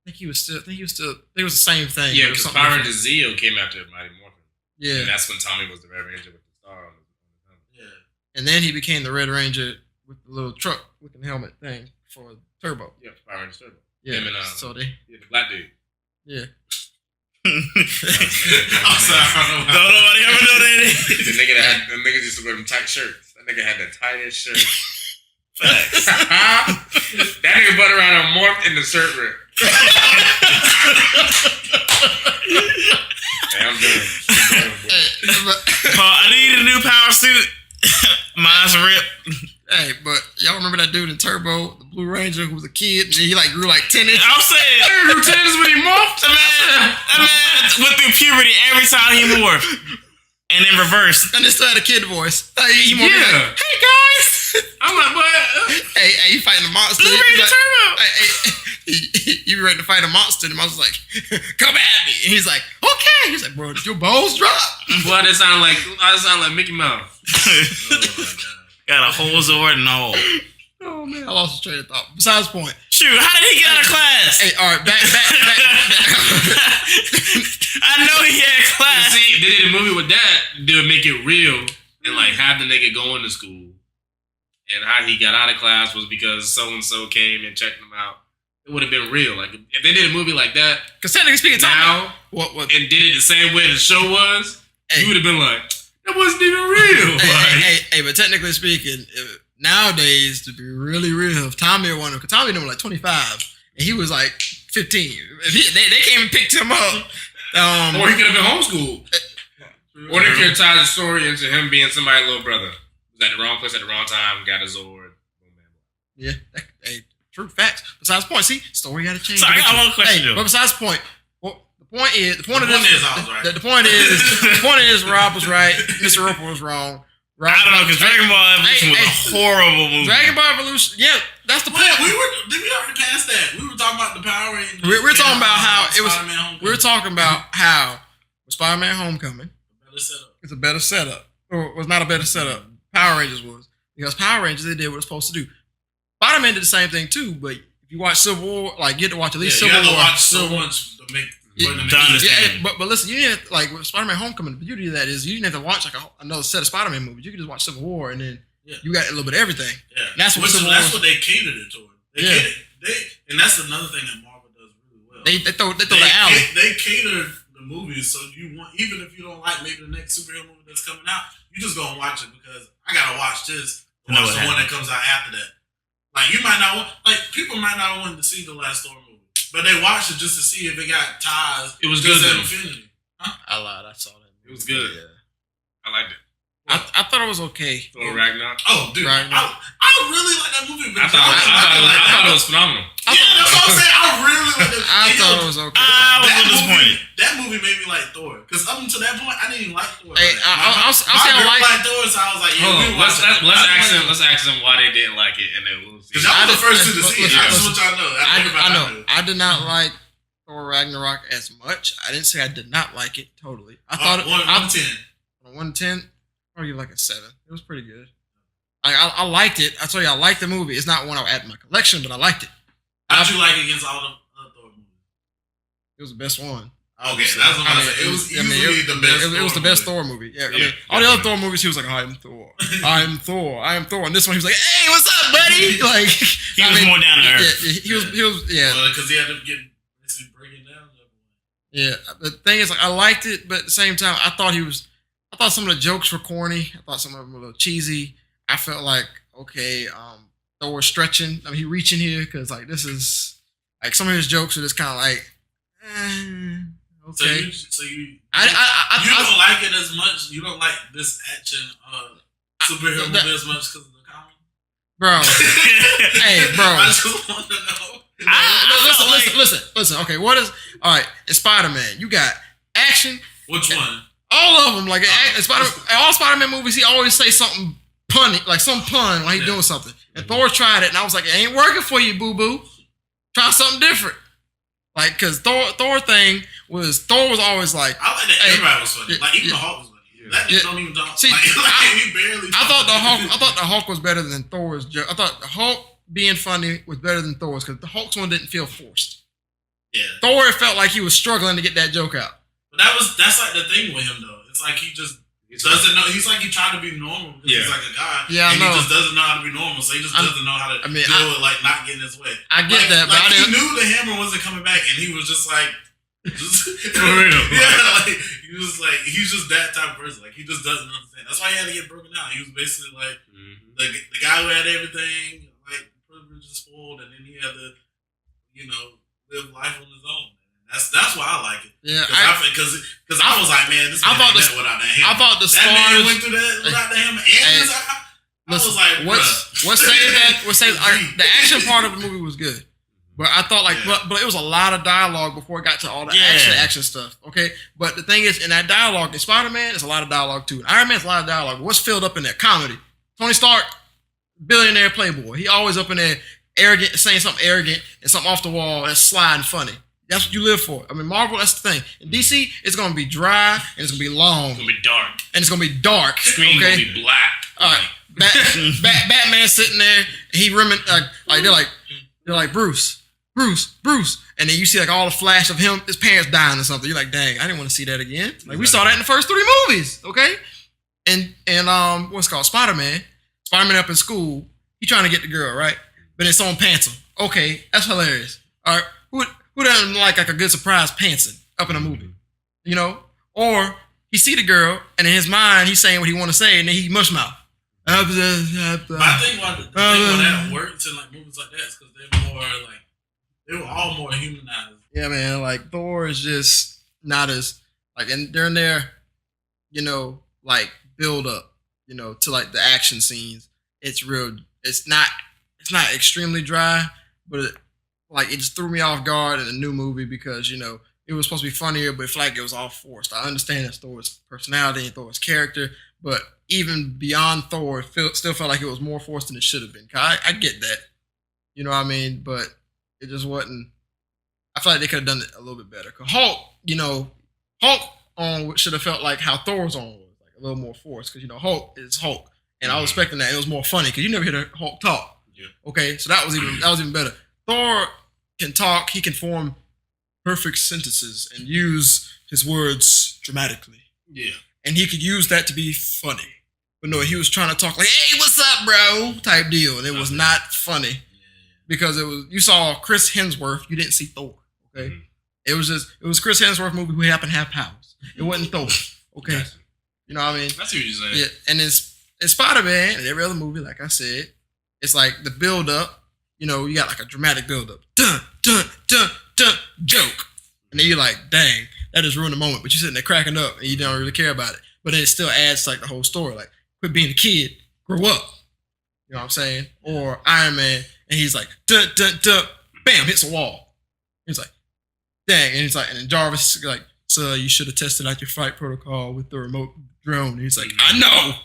I think it was the same thing. Yeah, because Power Rangers Zeo came after Mighty Morphin. Yeah, and that's when Tommy was the Red Ranger with the star on the helmet. Yeah, and then he became the Red Ranger with the little truck looking helmet thing for Turbo. Yeah, Power Rangers Turbo. Yeah, and, the black dude. Yeah. I'm sorry. Don't nobody ever know that. The nigga used to wear them tight shirts. That nigga had the tightest shirt. Facts. That nigga butt around and morphed in the shirt rip. Hey, I'm done. Paul, I need a new power suit. Mine's ripped. Hey, but y'all remember that dude in Turbo, the Blue Ranger, who was a kid, and he like grew like 10 inches? I'm saying, he grew 10 inches when he morphed. That man went through puberty every time he morphed, and then reversed. And they still had a kid voice. He morphed like, hey guys, I'm like, what? Hey, he fighting a monster. Blue Ranger Turbo. You be ready to fight a monster, and the monster's like, come at me. And he's like, okay. He's like, bro, did your balls drop? Boy, I sound like Mickey Mouse. Oh my god. Got a whole Zord and all. Oh man, I lost a train of thought. Besides the point. Shoot, how did he get out of class? Hey, all right, back. I know he had class. See, they did a movie with that. They would make it real and like have the nigga going to school. And how he got out of class was because so and so came and checked him out. It would have been real. Like if they did a movie like that, because technically speaking, now what and did it the same way the show was, you would have been like, that wasn't even real. Hey, but technically speaking, nowadays, to be really real, if Tommy or because Tommy was like 25 and he was like 15. They came and picked him up. Or he could have been homeschooled. Or they could have tied the story into him being somebody's little brother. Was at the wrong place at the wrong time, got a Zord. Yeah, true facts. Besides the point, see, story got to change. So I got one question. But besides the point, the point is Rob was right, Mr. Roper was wrong. I don't know, because Dragon Ball Evolution was a horrible movie. Dragon Ball Evolution, yeah, that's the point. Did we already pass that? We were talking about the Power Rangers. We're talking about how it was. We were talking about how Spider-Man Homecoming. It's a better setup. Or it was not a better setup. Power Rangers was. Because Power Rangers, they did what it's supposed to do. Spider-Man did the same thing too, but if you watch Civil War, like you get to watch at least Civil War. You have to watch so much to make. But listen, you didn't like with Spider-Man Homecoming. The beauty of that is you didn't have to watch like another set of Spider-Man movies. You could just watch Civil War and then you got a little bit of everything. Yeah, and that's what they catered it toward. And that's another thing that Marvel does really well. They throw the alley. They cater the movies so you want, even if you don't like maybe the next superhero movie that's coming out, you just go and watch it because I gotta watch this. Watch the one that comes out after that. Like you might not want, like people might not want to see the last Thor movie. But they watched it just to see if it got ties. It was good though. Infinity. I lied. I saw that movie. It was good. Yeah. I liked it. I thought it was okay. Thor Ragnarok. Oh, dude, Ragnarok. I really like that movie. I thought it was phenomenal. Yeah, that's what I'm saying. I really like that. I thought it was okay. I was a little disappointed. That movie made me like Thor because up until that point, I didn't even like Thor. Hey, I'll say I like Thor, so I was like, Hold on, let's let's ask them why they didn't like it, and then we'll see. Because y'all was the first two to see it. listen, That's what y'all know. I know. I did not like Thor Ragnarok as much. I didn't say I did not like it totally. I thought 110. 110. I'll give like a 7. It was pretty good. I liked it. I told you I liked the movie. It's not one I'll add to my collection, but I liked it. How'd you like it against all the other Thor movies? It was the best one. Okay, that's what I said. It was easily the best. It was the best Thor movie. Yeah, I mean, all the other Thor movies, he was like, "I'm Thor, I'm Thor, I'm Thor," and this one, he was like, "Hey, what's up, buddy?" Like He was more down to earth. Yeah, he was. Yeah, because he had to get breaking down. Yeah, the thing is, like, I liked it, but at the same time, I thought some of the jokes were corny. I thought some of them were a little cheesy. I felt like, okay, Thor was stretching. I mean, he reaching here because, like, this is like some of his jokes are just kind of like, okay. So you I don't like it as much. You don't like this action superhero movie as much because of the comic, bro. Hey, bro. I just want to know. Listen. Okay, what is all right? In Spider-Man, you got action. Which one? All of them, like all Spider-Man movies, he always say something punny, like some pun while he's doing something. And Thor tried it, and I was like, "It ain't working for you, boo boo. Try something different." Like, cause Thor was always like, I like that everybody was funny. Like even the Hulk was funny. That nigga don't even talk. See, he barely. I thought the Hulk was better than Thor's joke. I thought the Hulk being funny was better than Thor's because the Hulk's one didn't feel forced. Yeah. Thor felt like he was struggling to get that joke out. But that's like the thing with him though. It's like he just doesn't know. He's like he tried to be normal because he's like a guy. Yeah, I know. He just doesn't know how to be normal, so he just doesn't know how to deal with like not getting his way. I get that, but he knew the hammer wasn't coming back, and he was just like, for real. Yeah, like he's just that type of person. Like he just doesn't understand. That's why he had to get broken down. He was basically like the guy who had everything, like privilege and spoiled, and then he had to, live life on his own. That's why I like it. Yeah, because I was like, man, this man ain't that without that hammer. I thought the that stars man went through that without the hammer. And I was like, the action part of the movie was good, but I thought but it was a lot of dialogue before it got to all the action stuff. Okay, but the thing is, in that dialogue, in Spider-Man, there's a lot of dialogue too. In Iron Man's a lot of dialogue. What's filled up in there? Comedy. Tony Stark, billionaire playboy. He always up in there arrogant, saying something arrogant and something off the wall that's sly and funny. That's what you live for. I mean, Marvel, that's the thing. In DC, it's going to be dry and it's going to be long. It's going to be dark. And it's going to be dark. Screen going to be black. All right. Batman sitting there, he they're like, Bruce. And then you see like all the flash of his parents dying or something. You're like, dang, I didn't want to see that again. Like we saw that in the first 3 movies, okay? And what's it called? Spider-Man up in school, he trying to get the girl, right? But it's on pantsing. Okay, that's hilarious. All right, who doesn't like a good surprise pantsing up in a movie? Or he see the girl, and in his mind, he's saying what he want to say, and then he mush mouth. But I think why that works in like movies like that is because they're more like they were all more humanized. Yeah, man. Like Thor is just not as like, and they're in there, like build up, to like the action scenes. It's real. It's not extremely dry, but it just threw me off guard in a new movie because it was supposed to be funnier, but it felt like it was all forced. I understand that Thor's personality and Thor's character, but even beyond Thor, it still felt like it was more forced than it should have been. I get that, you know what I mean, but it just wasn't. I feel like they could have done it a little bit better. Cause Hulk on should have felt like how Thor's on was, like a little more forced. Because Hulk is Hulk, and I was expecting that. And it was more funny because you never hear Hulk talk. Yeah. Okay, so that was even better. Thor can talk. He can form perfect sentences and use his words dramatically. Yeah. And he could use that to be funny. But no, he was trying to talk like, "Hey, what's up, bro?" type deal, and it was not funny because you saw Chris Hemsworth, you didn't see Thor. Okay, it was Chris Hemsworth movie who happened to have powers. It wasn't Thor. Okay, you know what I mean? That's what you're saying. Yeah, and in Spider-Man and every other movie, like I said, it's like the build up. You got like a dramatic build up. Dun dun dun joke. And then you're like, dang, that just ruined the moment. But you're sitting there cracking up and you don't really care about it. But then it still adds to like the whole story. Like, quit being a kid, grow up. You know what I'm saying? Or Iron Man, and he's like, bam, hits a wall. He's like, dang. And he's like, and then Jarvis is like, so you should have tested out your flight protocol with the remote drone. And he's like, I know.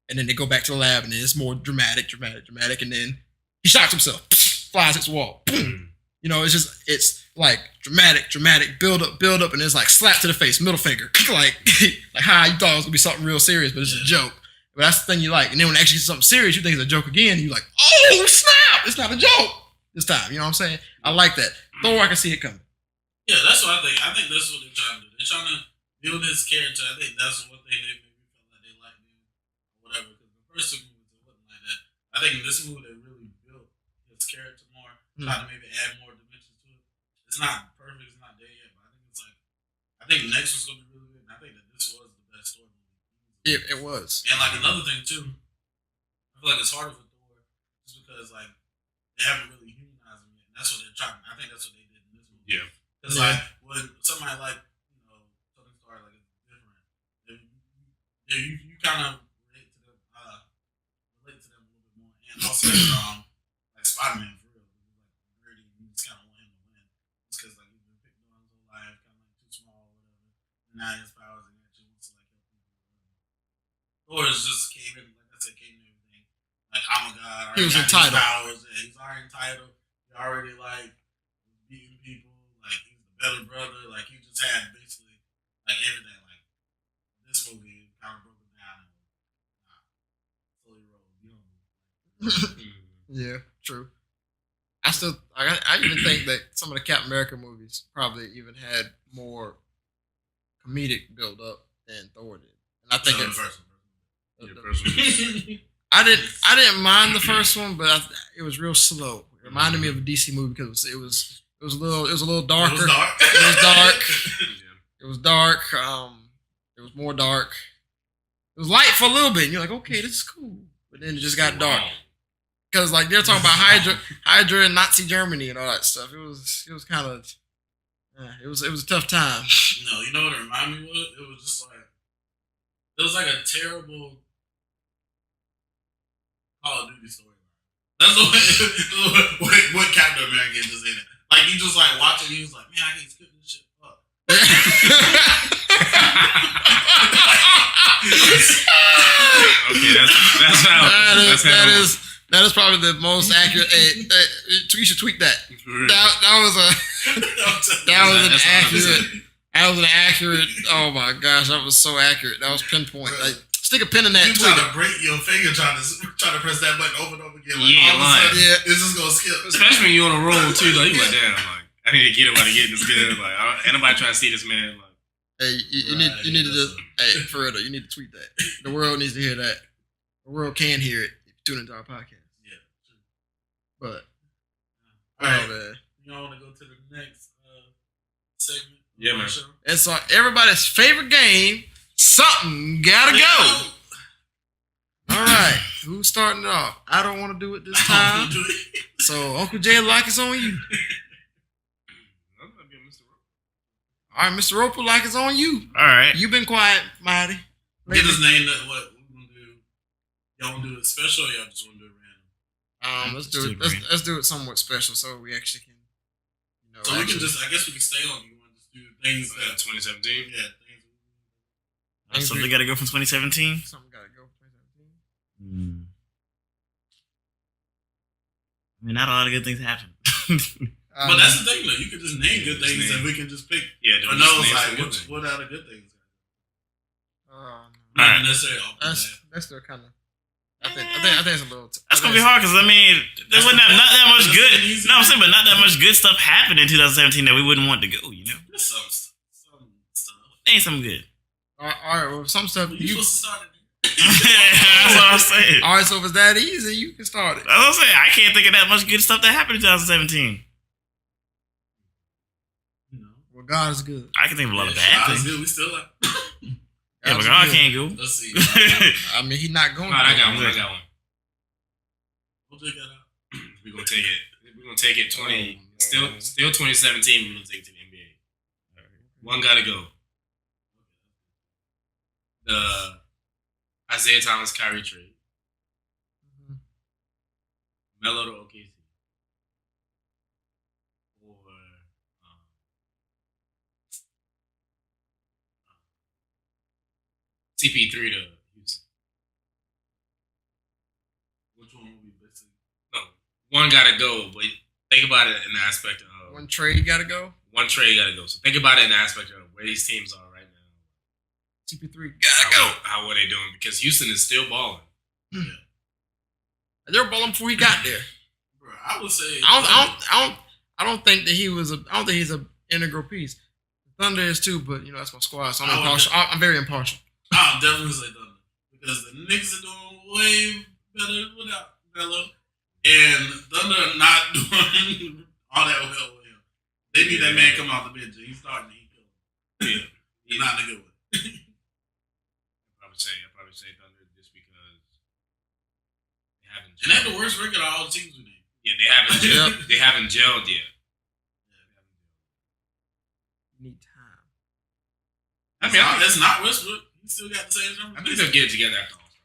And then they go back to the lab, and then it's more dramatic. And then he shocks himself, flies hits the wall. Boom. You know, it's like dramatic, build up, and it's like slap to the face, middle finger. like how you thought it was gonna be something real serious, but it's a joke. But that's the thing you like. And then when it actually gets something serious, you think it's a joke again, and you're like, oh snap, it's not a joke this time. You know what I'm saying? I like that. Thor, I can see it coming. Yeah, that's what I think. I think that's what they're trying to do. They're trying to build his character. I think that's what they maybe felt like they liked him or whatever. Because the first two movies, it wasn't like that. I think in this movie, they really built his character more, trying to maybe add more dimensions to it. It's not perfect, it's not there yet, but I think it's like, I think next was going to be really good. And I think that this was the best story movie. It was. And like another thing too, I feel like it's harder for Thor just because like they haven't really humanized him yet. And that's what they're trying. I think that's what they did in this movie. Yeah. Because like when somebody like Tony Stark like is different, you kind of relate to them a little bit more, and also like Spider-Man for real, like gritty, you just kind of want him to win, just because like he's been picked on his whole life, kind of like too small or whatever. And now his powers and actually wants to like help people. Thor just came in, like I said, came in everything. Like I'm a god. He was entitled. Powers. Yeah, he's already entitled. He already like beating people. Like he's the better brother. Like he just had basically like everything. Like this movie kind of broke it down and fully rolled. You know. Yeah, true. I even think that some of the Captain America movies probably even had more comedic build up than Thor did. And I think the first one. I didn't mind the first one, but it was real slow. It reminded me of a DC movie because it was a little darker. It was dark. It was dark. It was dark. It was more dark. It was light for a little bit. And you're like, okay, this is cool. But then it just got dark. Because like they're talking about Hydra and Nazi Germany and all that stuff. It was kind of it was a tough time. No, you know what it reminded me of? It was just like it was like a terrible Call of Duty storyline. That's the way what Captain America is in it. Like you just like watching, he was like, man, I can't skip this shit. Fuck. Okay, that's how. That is probably the most accurate. You should tweet that. That was an accurate. Oh my gosh, that was so accurate. That was pinpoint. Like stick a pin in that. You try to break your finger trying to press that button over and over again. Like, yeah, like it's just gonna skip. Especially when you're on a roll too. Like you like, damn, like I need to get it while I get this good. Like ain't nobody trying to see this man. Like, hey, you need to just for real though, you need to tweet that. The world needs to hear that. The world can hear it if you tune into our podcast. Yeah, true. But all right, man. You all want to go to the next segment? Yeah, man. Show? It's everybody's favorite game. Something gotta go. All right, who's starting it off? I don't want to do it this time. So Uncle Jay, like it's on you. All right, Mr. Roper, like it's on you. All right. You've been quiet, Mighty. Get his name. What we're gonna do? Y'all want to do it special, or y'all just want to do it random? Let's do it. Let's do it somewhat special, so we actually can. So we can just. I guess we can stay on. You want to just do things that 2017? Yeah. Something got to go from 2017. Something got to go from 2017. I mean, not a lot of good things happen. But that's the thing, though. You can just name good things, and we can just pick. Yeah, or knows like what are the good things. Not necessarily. That's still kind of. I think it's a little. That's gonna be hard because I mean, there wasn't not that much good. No, I'm saying, but not that much good stuff happened in 2017 that we wouldn't want to go. You know, there's some stuff. Ain't some good. All right, well, some stuff you supposed to start it. That's what I'm saying. All right, so if it's that easy, you can start it. That's what I'm saying. I can't think of that much good stuff that happened in 2017. Well, God is good. I can think of a lot of bad things. Good. We still like. Yeah, but God can't go. Let's see. I mean, he's not going. All right, I got one. We'll take that out. We're gonna take it 2017. Still 2017. We're gonna take it to the NBA. One gotta go. The Isaiah Thomas Kyrie trade. Melo to OKC. Or CP3 to Houston. Which one would be best? No, one gotta go, but think about it in the aspect of One trade gotta go. one trade gotta go. So think about it in the aspect of where these teams are right now. CP3 gotta go. How are they doing? Because Houston is still balling. Yeah. They were balling before he got there. Bro, I would say I don't think that he was. I don't think he's an integral piece. Thunder is too, but that's my squad, so I'm impartial. I'm very impartial. I'll definitely say Thunder because the Knicks are doing way better without Melo, and Thunder are not doing all that well with him. They need that man come off the bench. He's starting to eat. Yeah, he's not in a good one. I probably say Thunder just because they haven't. And they have the worst record of all the teams we need. Yeah, they haven't. They haven't gelled yet. You need time. I mean, it's not Westbrook. He still got the same number. I think they'll get it together after All-Star.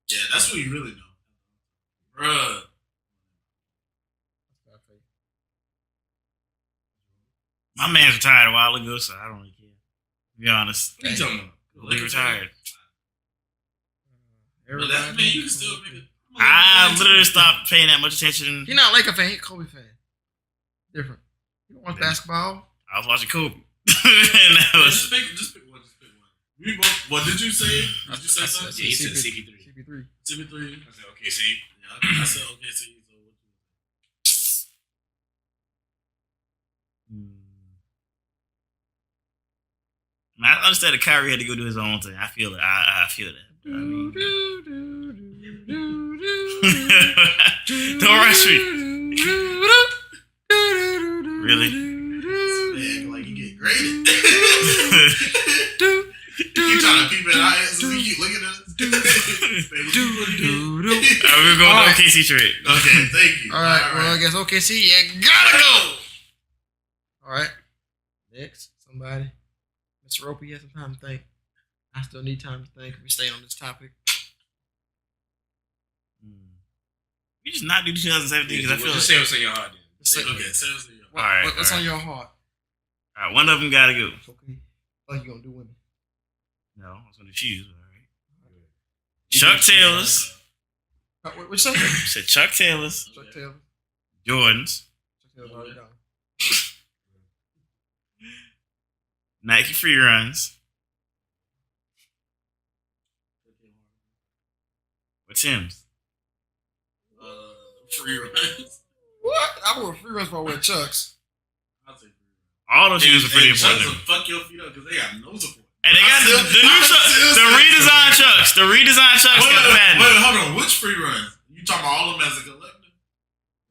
Yeah, that's what you really know. Bruh. My man's retired a while ago, so I don't really care. To be honest. What are you talking about? He retired. But that mean you can still make it. I literally stopped paying that much attention. You're not a Laker fan, you're a Kobe fan. Different. You don't watch basketball. I was watching Kobe. And that was, Just pick one. We both. What did you say? Did you say something? Yeah, he said CP3. CP3. CP3. I said OKC. Yeah, I said OKC. So I understand that Kyrie had to go do his own thing. I feel it. I feel that. I mean, don't rush me. Really? yeah, like you get graded. You trying to peep at our ass and we keep looking at us. We're going to OKC trade. Okay, thank you. All right, well, I guess OKC, you gotta go. All right. Next, somebody. Mr. Ropey has some time to think. I still need time to think. We stay on this topic. We just not do 2017 because I feel just like... say what's in your heart. Then. Okay, seriously. What's on your heart? All right, one of them got to go. Okay. Like you gonna do women? No, I was going to choose. All right. Chuck Taylor's. What you say? I said Chuck Taylor's. Chuck Taylor. Jordan's. Chuck Taylor's already gone. Nike free runs. With Tim's. Free runs. What? I wore free runs before I wear Chucks. I'll take free runs. All those shoes are pretty important. Chucks will fuck your feet up because they got no support. And they got the new Chucks, the redesigned Chucks. The redesigned Chucks got the patent. Wait, hold on. Which free runs? You talking about all of them as a collective?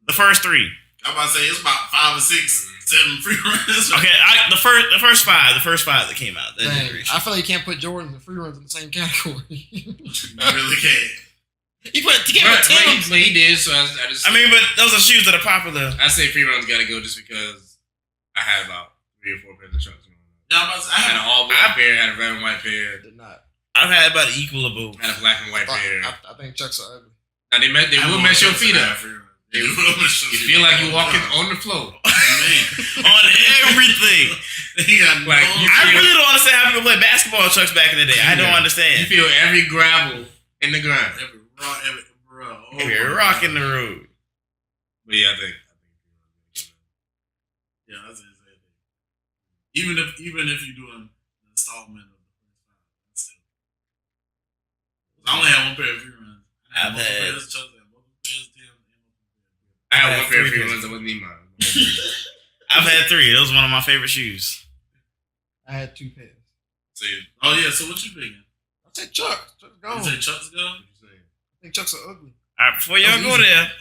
The first three. I'm about to say it's about 5 or 6, 7 free runs. Okay, the first five that came out. That Dang, generation. I feel like you can't put Jordans and free runs in the same category. You really can't. You can't put Tim's. But he did, so I just. I mean, but those are shoes that are popular. I say free runs gotta go just because I had about 3 or 4 pairs of Chucks. Yeah, I'm about to say, I had an all black pair, had a red and white pair. Did not. I've had about equal of both. Had a black and white pair. I think Chucks are ugly. Now they will mess your feet up. You You feel like you're walking on the floor. Man. On everything. He got Like, I really don't understand how people play basketball Chucks back in the day. I don't You understand. feel every gravel in the ground. every Rock in the road. But yeah, I think. Yeah, that's the same thing. Even if you do an installment of the first time, that's still. I only had one pair of free runs. I had multiple pairs of Chucks, I had multiple pairs of Tim, I had one pair of free runs that wasn't even mine. I've had 3. Those are one of my favorite shoes. I had 2 pairs. Oh yeah, so what you picking? I said Chucks. Chucks gone. You say Chucks go? I think Chucks are ugly. All right, before y'all go easy. there,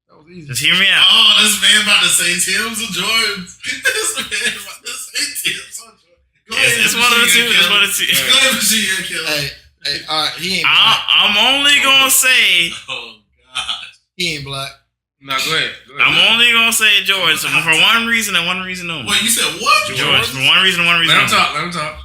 That was easy. just hear me out. Oh, this man about to say Tim's or Jordans. This man about to say Tim's or Jordans. Go ahead. It's one of the two. It's one of the two. Go ahead, Machine Killer. Hey, all right. He ain't black. I'm only gonna say Oh gosh. He ain't black. No, go ahead. I'm only gonna say Jordans for one reason and one reason only. Wait, you said what? Jordans for one reason and one reason Let only. him talk.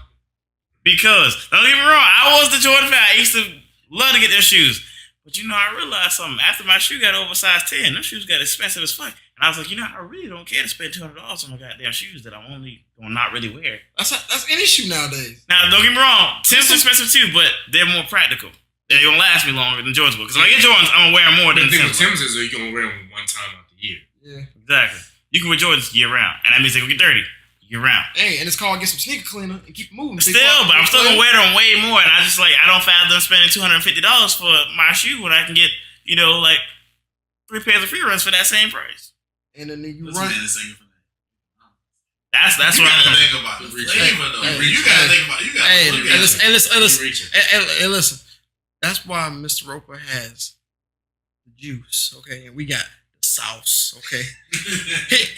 Because don't get me wrong, I was the Jordan fan. I used to love to get their shoes. But I realized something. After my shoe got over size 10, those shoes got expensive as fuck. And I was like, I really don't care to spend $200 on my goddamn shoes that I'm only gonna not really wear. That's any shoe nowadays. Now, don't get me wrong, Tim's expensive too, but they're more practical. They're gonna last me longer than Jordans will. Because if I get Jordans, I'm gonna wear them more than the thing Tim's. with Tim's is you're gonna wear them one time out the year. Yeah. Exactly. You can wear Jordans year round, and that means they gonna get dirty year round. Hey, and it's called get some sneaker cleaner and keep it moving. Still, but I'm still gonna wear them way more, and I don't fathom spending $250 for my shoe when I can get, like 3 pairs of free runs for that same price. And then you Listen, run. man, this ain't for that. That's you what gotta I'm think about the flavor, though. Hey, You gotta think about. You gotta look at it. Hey, listen. That's why Mr. Roper has the juice, okay, and we got the sauce, okay.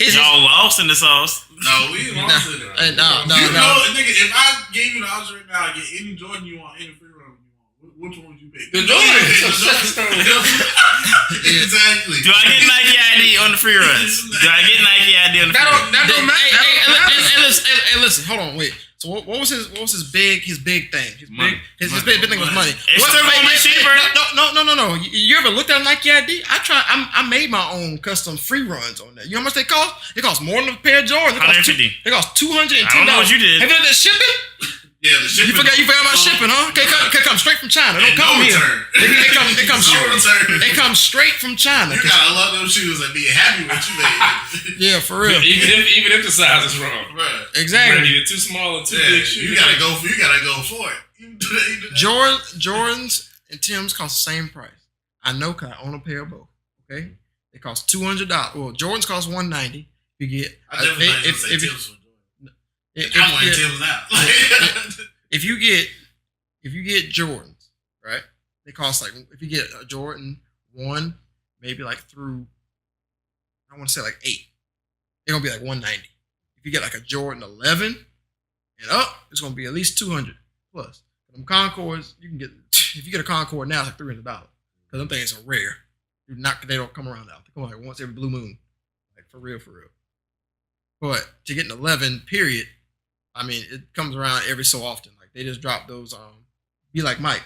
Y'all lost in the sauce. No, we ain't lost in it. No. Nigga, if I gave you the option right now, get any Jordan you want, any free run you want, which one would you pick? The Jordan. Exactly. Do I get Nike ID on the free runs? Do I get Nike ID on the free runs? That don't matter. Hey, listen, hold on, wait. So what was his big thing? His Money. big thing was money. It's still gonna be cheaper. No. You ever looked at Nike ID? I made my own custom free runs on that. You know how much they cost? It costs more than a pair of Jordans. It costs $210. I don't know what you did. Have you done that shipping? Yeah, the shipping. You forgot about shipping, huh? It come straight from China. Don't come here. It comes straight from China. You gotta love those shoes and be happy with you made. Yeah, for real. Even if the size is wrong. Right. Exactly. Either too small or too big shoes. You gotta go for it. You do that. Jordans and Tim's cost the same price. I know because I own a pair of both. Okay, they cost $200. Well, Jordans cost $190. You get I definitely say Tim's for Jordan. I'm wearing Tim's now. if you get Jordans, right? They cost if you get a Jordan 1, maybe through I want to say 8, they're gonna be $190. If you get a Jordan 11 and up, it's gonna be at least $200 plus. Them Concords, you can get if you get a Concord now, it's $300 because them things are rare. They don't come around now. They come once every blue moon, for real. But to get an 11 period. I mean, it comes around every so often. They just drop those, Be Like Mike,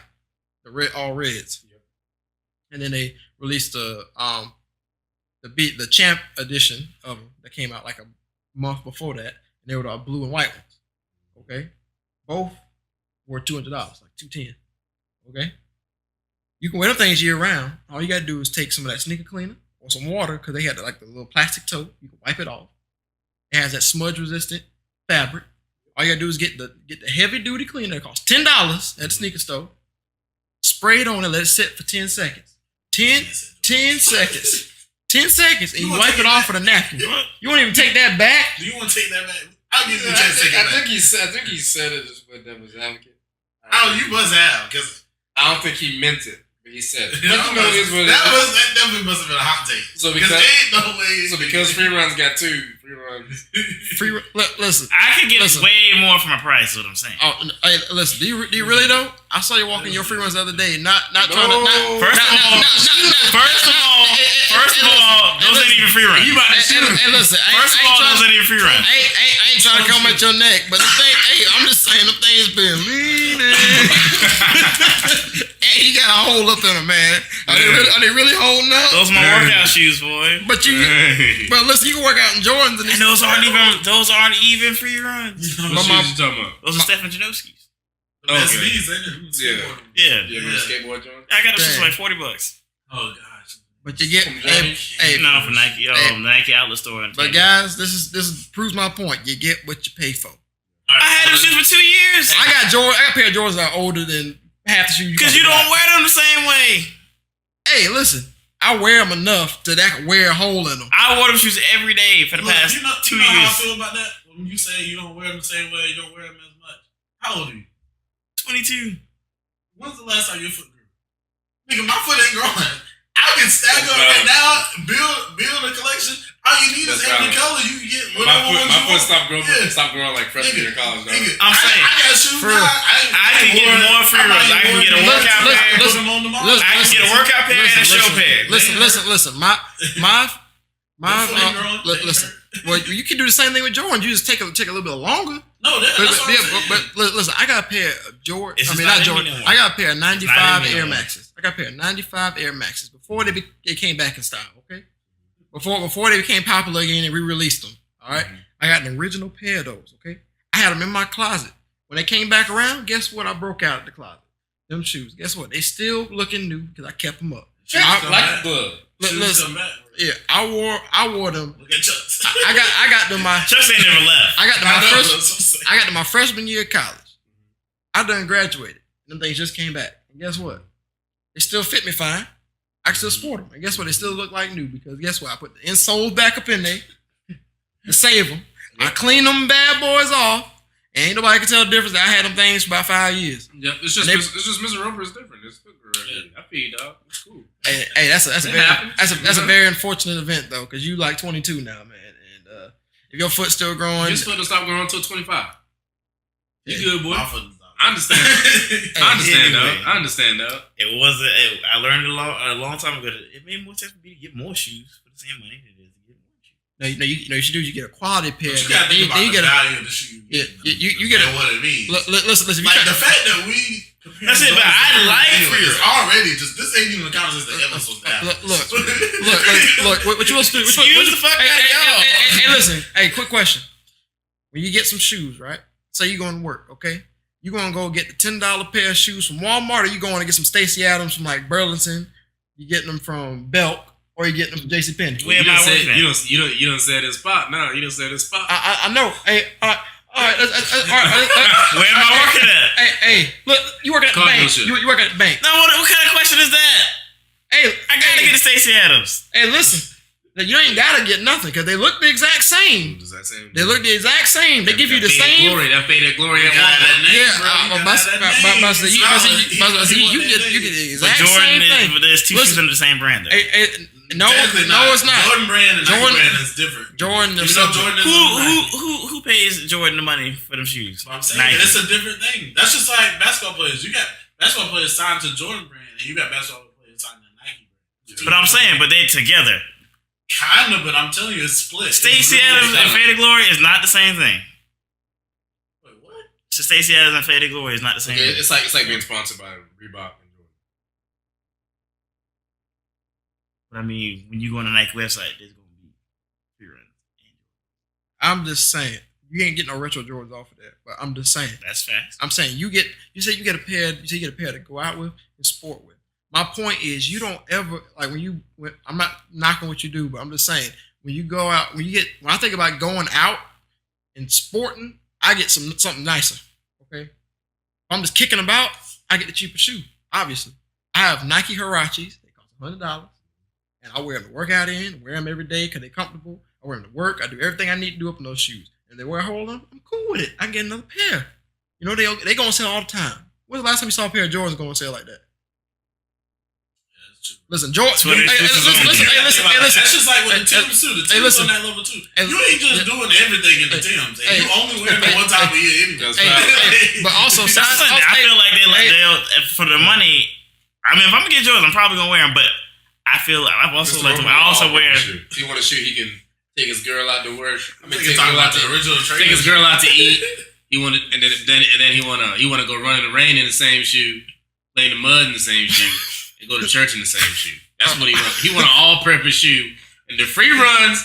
the all reds, and then they released the champ edition of them that came out a month before that, and they were the blue and white ones. Okay, both were $200, $210. Okay, you can wear them things year round. All you gotta do is take some of that sneaker cleaner or some water because they had the little plastic tote. You can wipe it off. It has that smudge resistant fabric. All you gotta do is get the heavy duty cleaner. It costs $10 at the sneaker store. Spray it on and let it sit for 10 seconds. 10 seconds. 10 seconds, and you wipe it off with a napkin. You won't even take that back. Do you want to take that back? I'll give you 10 seconds. I think he said it just with devil's advocate. Oh, you must have, because I don't think he meant it, but he said it. That definitely must have been a hot take. So because free runs got 2 free runs. Listen, I could get way more for my price. Is what I'm saying. Oh, hey, listen. Do you really though? I saw you walking your free runs the other day. Not trying to. First of all, those ain't even free runs. You about to shoot? Hey, listen. First of all, those ain't even free runs. I ain't trying to come at your neck, but the thing. Hey, I'm just saying the thing's been leaning. Hey, you got a hole up in them, man. Are they really holding up? Those are my workout shoes, boy. But listen, you can work out in Jordans, and those aren't even free runs. What shoes you talking about? Those are Stephen Janoski's. Yeah. Yeah, skateboard joint. I got those for $40. Oh gosh. But you get for Nike, Nike outlet store. But guys, this proves my point. You get what you pay for. I had those shoes for 2 years. I got a pair of Jordans that are older than half the shoes. Because you don't wear them the same way. Hey, listen. I wear them enough that I can wear a hole in them. I wore them shoes every day for the past 2 years. How I feel about that? When you say you don't wear them the same way, you don't wear them as much. How old are you? 22. When's the last time your foot grew? Nigga, my foot ain't growing. I can stack up right now, build a collection. All you need is every color. You can get whatever my foot stopped growing like freshman year of college. I'm saying, I got shoes. I can get more free runs. I can get a workout pad. I can get a workout pad and a show pad. Listen. Listen. Well, you can do the same thing with Jordan. You just take a little bit longer. No, that's what I'm saying. But listen, I got a pair of Jordan. It's I mean, not Jordan. I got a pair of 95 Air Maxes. I got a pair of 95 Air Maxes before they came back in style. Okay, before they became popular again and re-released them. All right, I got an original pair of those. Okay, I had them in my closet. When they came back around, guess what? I broke out of the closet. Them shoes. Guess what? They still looking new because I kept them up. Like the Listen, yeah, I wore them. Look at Chucks. I got them my Chucks ain't never left. I got them my freshman year of college. I done graduated. Them things just came back. And guess what? They still fit me fine. I can still sport them. And guess what? They still look like new because guess what? I put the insoles back up in there to save them. I cleaned them bad boys off. And ain't nobody can tell the difference. I had them things for about 5 years. Yeah, it's just Mr. Roper is different. It's I feel you, dog. It's cool. Hey, that's a very unfortunate event though, because you like 22 now, man. And if your foot's still growing, your foot will stop growing until 25. You good, boy? I understand. I understand, though. It wasn't. I learned a long time ago that it made more sense for me to get more shoes for the same money than it is to get more shoes. No, you should do. You get a quality pair. But you gotta think about the value of the shoe. Yeah, you get what it means. Listen. Like the fact that we. That's it, but I like it's already just this ain't even counts as the episode. Look. What you want to do? Excuse the fuck out of y'all. Hey, listen. Hey, quick question. When you get some shoes, right? Say you're going to work, okay? You gonna go get the $10 pair of shoes from Walmart, or you going to get some Stacey Adams from like Burlington? You getting them from Belk, or you getting them from JCPenney? Where am I working? You don't say this spot. No, you don't say this spot. I know. Hey, all right. Where am I working at? Hey, look, you working at the bank. You working at the bank. No, what kind of question is that? Hey, I gotta get a Stacey Adams. Hey, listen. You ain't gotta get nothing because they look the exact same. They look the exact same. They give you the same. That faded glory. You get the exact same thing. But there's two shoes under the same brand. No, it's not. Jordan brand and Nike brand is different. Jordan. Who pays Jordan the money for them shoes? I'm saying it's a different thing. That's just like basketball players. You got basketball players signed to Jordan brand, and you got basketball players signed to Nike brand. But I'm saying, they together. Kind of, but I'm telling you, it's split. Stacey Adams and Faded Glory is not the same thing. Wait, what? So Stacey Adams and Faded Glory is not the same thing. It's like being sponsored by Reebok and Jordan. But I mean, when you go on the Nike website, there's going to be free runs. I'm just saying, you ain't getting no retro Jordans off of that. But I'm just saying. That's facts. I'm saying you get a pair to go out with and sport with. My point is, you don't ever I'm not knocking what you do, but I'm just saying when you go out, when I think about going out and sporting, I get something nicer. Okay, if I'm just kicking about, I get the cheaper shoe. Obviously, I have Nike Huaraches. They cost $100, and I wear them to work out in. Wear them every day because they're comfortable. I wear them to work. I do everything I need to do up in those shoes. And they wear a hole in them, I'm cool with it. I can get another pair. You know they gonna sell all the time. When's the last time you saw a pair of Jordans going on sale like that? Listen, Jordan. Listen. That's just like with the Timbs too. The Timbs on that level too. You ain't just doing everything in the Timbs. You only wear them one time a year anyway. But also, I feel like they'll for the money. I mean, if I'm gonna get Jordans, I'm probably gonna wear them. But I feel I also wear. If you want a shoe, he can take his girl out to work. Take his girl out to eat. He wanted, and then he wanna go run in the rain in the same shoe, play in the mud in the same shoe. And go to church in the same shoe. That's what he wants. He want an all-purpose shoe. And the free runs,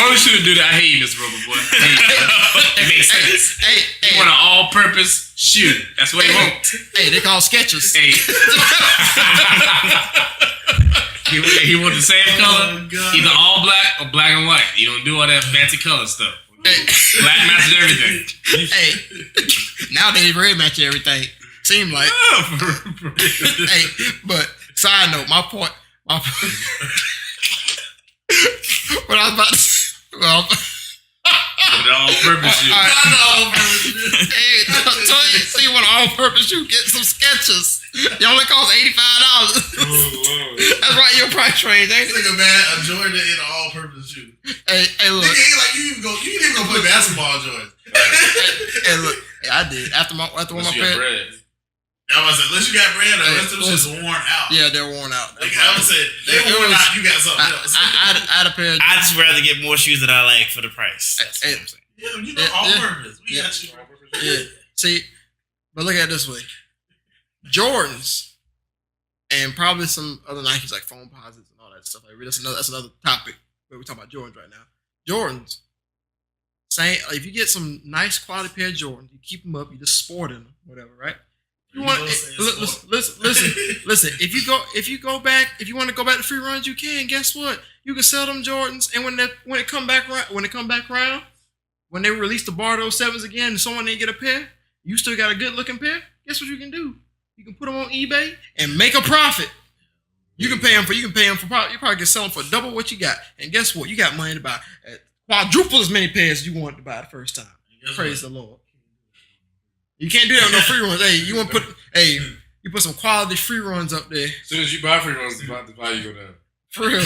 all the shoe to do that. I hate you, Mr. Rubber Boy. It makes sense. He want an all-purpose shoe. That's what he wants. Hey, they call Skechers. Hey. he want the same color, either all black or black and white. You don't do all that fancy color stuff. Black matches everything. Hey, nowadays red matches everything. Seem like. Hey, but side note, my point. What I was about to say. With all purpose shoe. Hey, So you want an all-purpose shoe? Get some Skechers. They only cost $85. That's right, your price range. Ain't Think about a Jordan in an all-purpose shoe. Hey, look. Like you didn't even go play basketball, Jordan. Hey, look. Hey, I did after one of my parents. I was like, unless you got bread, the rest of them shit's worn out. Yeah, they're worn out. Like I was saying, they worn out. You got something else. I had a pair. I'd just rather get more shoes that I like for the price. That's what I'm saying. Yeah, you know, all purpose. We got you all purpose. Yeah. See, but look at it this way: Jordans and probably some other Nikes like foam posits and all that stuff. Like that's another topic. But we're talking about Jordans right now. Jordans. Same. If you get some nice quality pair of Jordans, you keep them up. You just sport in them, whatever, right? You want listen. If you want to go back to free runs, you can. Guess what? You can sell them Jordans, and when they come back around, when they release the Bardo 7s again, and someone didn't get a pair, you still got a good looking pair. Guess what you can do? You can put them on eBay and make a profit. You can pay them for. You probably can sell them for double what you got. And guess what? You got money to buy quadruple as many pairs as you wanted to buy the first time. Praise the Lord. You can't do that with no free runs. You put some quality free runs up there. As soon as you buy free runs, the value go down. For real.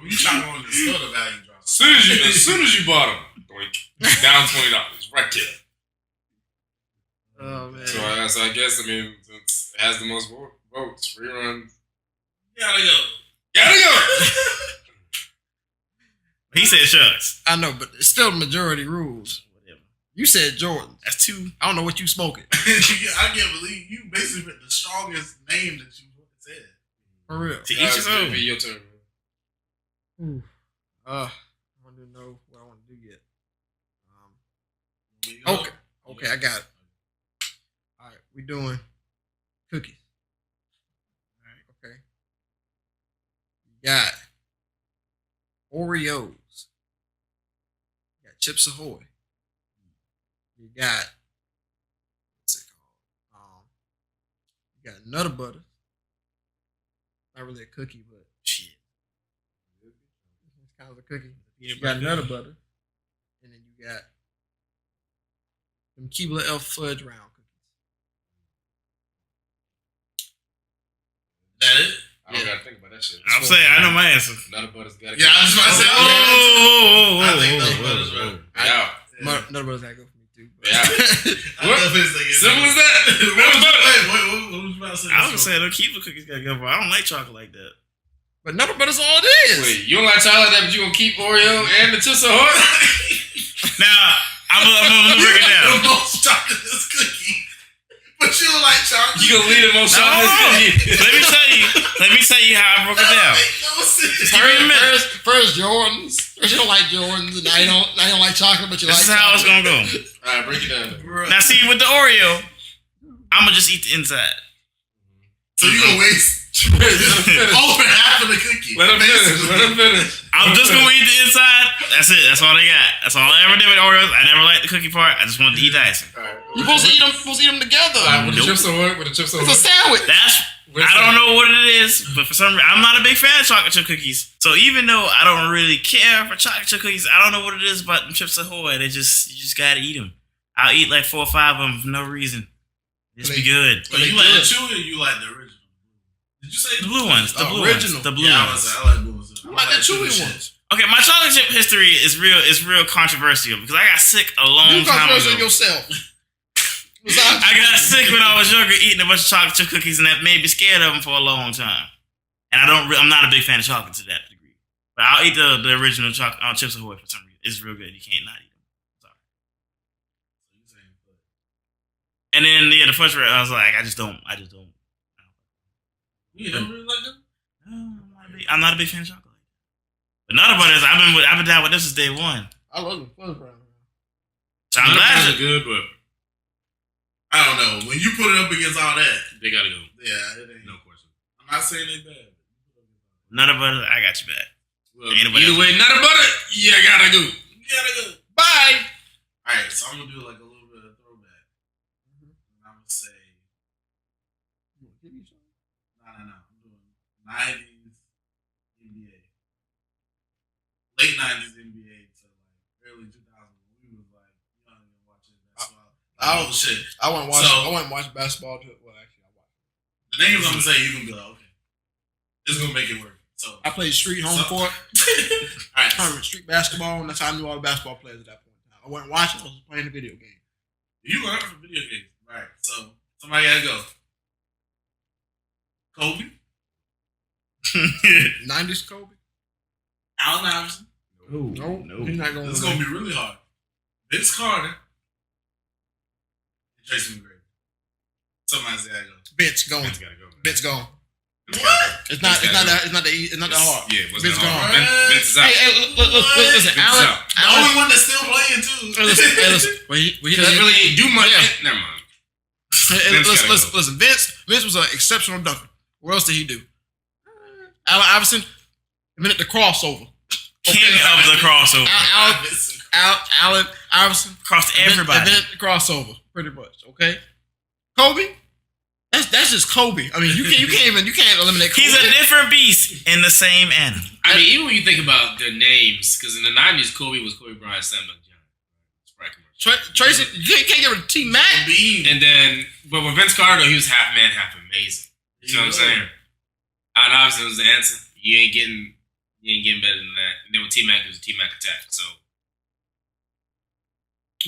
We try on the store, the value drop. As soon as you bought them, doink, down $20 right there. Oh man. So I guess since it has the most votes, free runs. Gotta go. He said Chucks. I know, but it's still majority rules. You said Jordan. That's two. I don't know what you smoking. I can't believe you basically put the strongest name that you said. For real. To each his own. Be your turn. I want to know what I want to do yet. Okay. Okay, I got it. All right, we doing cookies. All right, okay. You got Oreos. You got Chips Ahoy. You got what's it called? You got Nutter Butter. Not really a cookie, but shit. It's kind of a cookie. You got Nutter Butter, and then you got them Keebler Elf Fudge Round cookies. That it? I don't gotta think about that shit. I'm saying I know my answer. Nutter Butter's gotta Yeah, I was about to say. I think Nutter Butter's right. Nutter Butter's gotta go for me too. Yeah. What? Simple as that. What was you about to say? I was saying the Keebler cookies gotta go for. I don't like chocolate like that. But Nutter Butter's all it is. Wait, you don't like chocolate like that, but you gonna keep Oreo and the Chips Ahoy? Now I'm gonna break it down. The most chocolate cookie. But you don't like chocolate. You gonna leave the most chocolate cookie? Let me tell you how I broke it down. First Jordans. First you don't like Jordans, and now you don't like chocolate, but you This like is how chocolate. it's gonna go. All right, break it down. Now see with the Oreo, I'm gonna just eat the inside. So you gonna waste over half of the cookie. Let him finish. I'm just gonna eat the inside. That's it. That's all they got. That's all I ever did with Oreos. I never liked the cookie part. I just wanted to eat the icing. Right. You're supposed to eat them together. With the Chips Ahoy, It's a sandwich. I don't know what it is, but for some reason, I'm not a big fan of chocolate chip cookies. So even though I don't really care for chocolate chip cookies, I don't know what it is about them Chips Ahoy. You just gotta eat them. I'll eat like 4 or 5 of them for no reason. Just be good. But you like the chewy or you like the original? Did you say The blue ones. The blue original. ones. The blue Yeah, ones. I like blue ones. I like the chewy ones. Okay, my chocolate chip history is real controversial because I got sick a long You time controversial ago. yourself. I got sick when I was younger eating a bunch of chocolate chip cookies, and that made me scared of them for a long time. And I'm not a big fan of chocolate to that degree. But I'll eat the original chocolate Chips Ahoy for some reason. It's real good. You can't not eat them. Sorry. And then the first round, I was like, I just don't. You don't really like them? No, I'm not a big fan of chocolate. But Nutter Butters, I've been down with this since day one. I love them fuzz brown. So I'm glad. They're good, but I don't know. When you put it up against all that, They gotta go. yeah, it ain't. No question. I'm not saying they bad. Nutter Butters, I got you back. Well, Either way, Nutter Butter, you gotta go. you gotta go. Bye. All right, so I'm gonna do like a little bit of throwback. And I'm gonna say, no. I'm doing 90s NBA, late 90s NBA to like early 2000s. We was like young and watching that. So Oh shit! I went watch basketball. Well, actually, I watched. The names I'm gonna say, you can be like, okay, this is gonna make it work. So I played street home court. All right, street basketball, and that's how I knew all the basketball players at that point in time. I wasn't watching; I was playing the video game. You learn from video games, right? So somebody gotta go. Kobe, 90s Kobe. Allen Iverson. No, he's not going. This is gonna be really hard. Vince Carter, and Tracy McGrady. Somebody's gotta go. Vince going. Vince gotta go. Vince gone. What? It's not that hard. Yeah, Vince gone. gone. Vince is out. Hey, listen, Vince is Allen. out. The only one that's still playing too. Listen. Well, he Because he really ain't do much. Yeah. Never mind. Listen. Vince was an exceptional dunker. What else did he do? Allen Iverson invented the crossover. King of the crossover. Allen Iverson Crossed everybody. invented the crossover, pretty much. Okay, Kobe. That's just Kobe. I mean, you can't eliminate Kobe. He's a different beast in the same animal. I mean, even when you think about their names, because in the 90s, Kobe was Kobe Bryant, Sam John. Tracy. You can't get rid of T Mac. And then, but with Vince Carter, he was half man, half amazing. You know what I'm saying? Allen Iverson was the answer. You ain't getting better than that. And then with T Mac, it was a T Mac attack. So,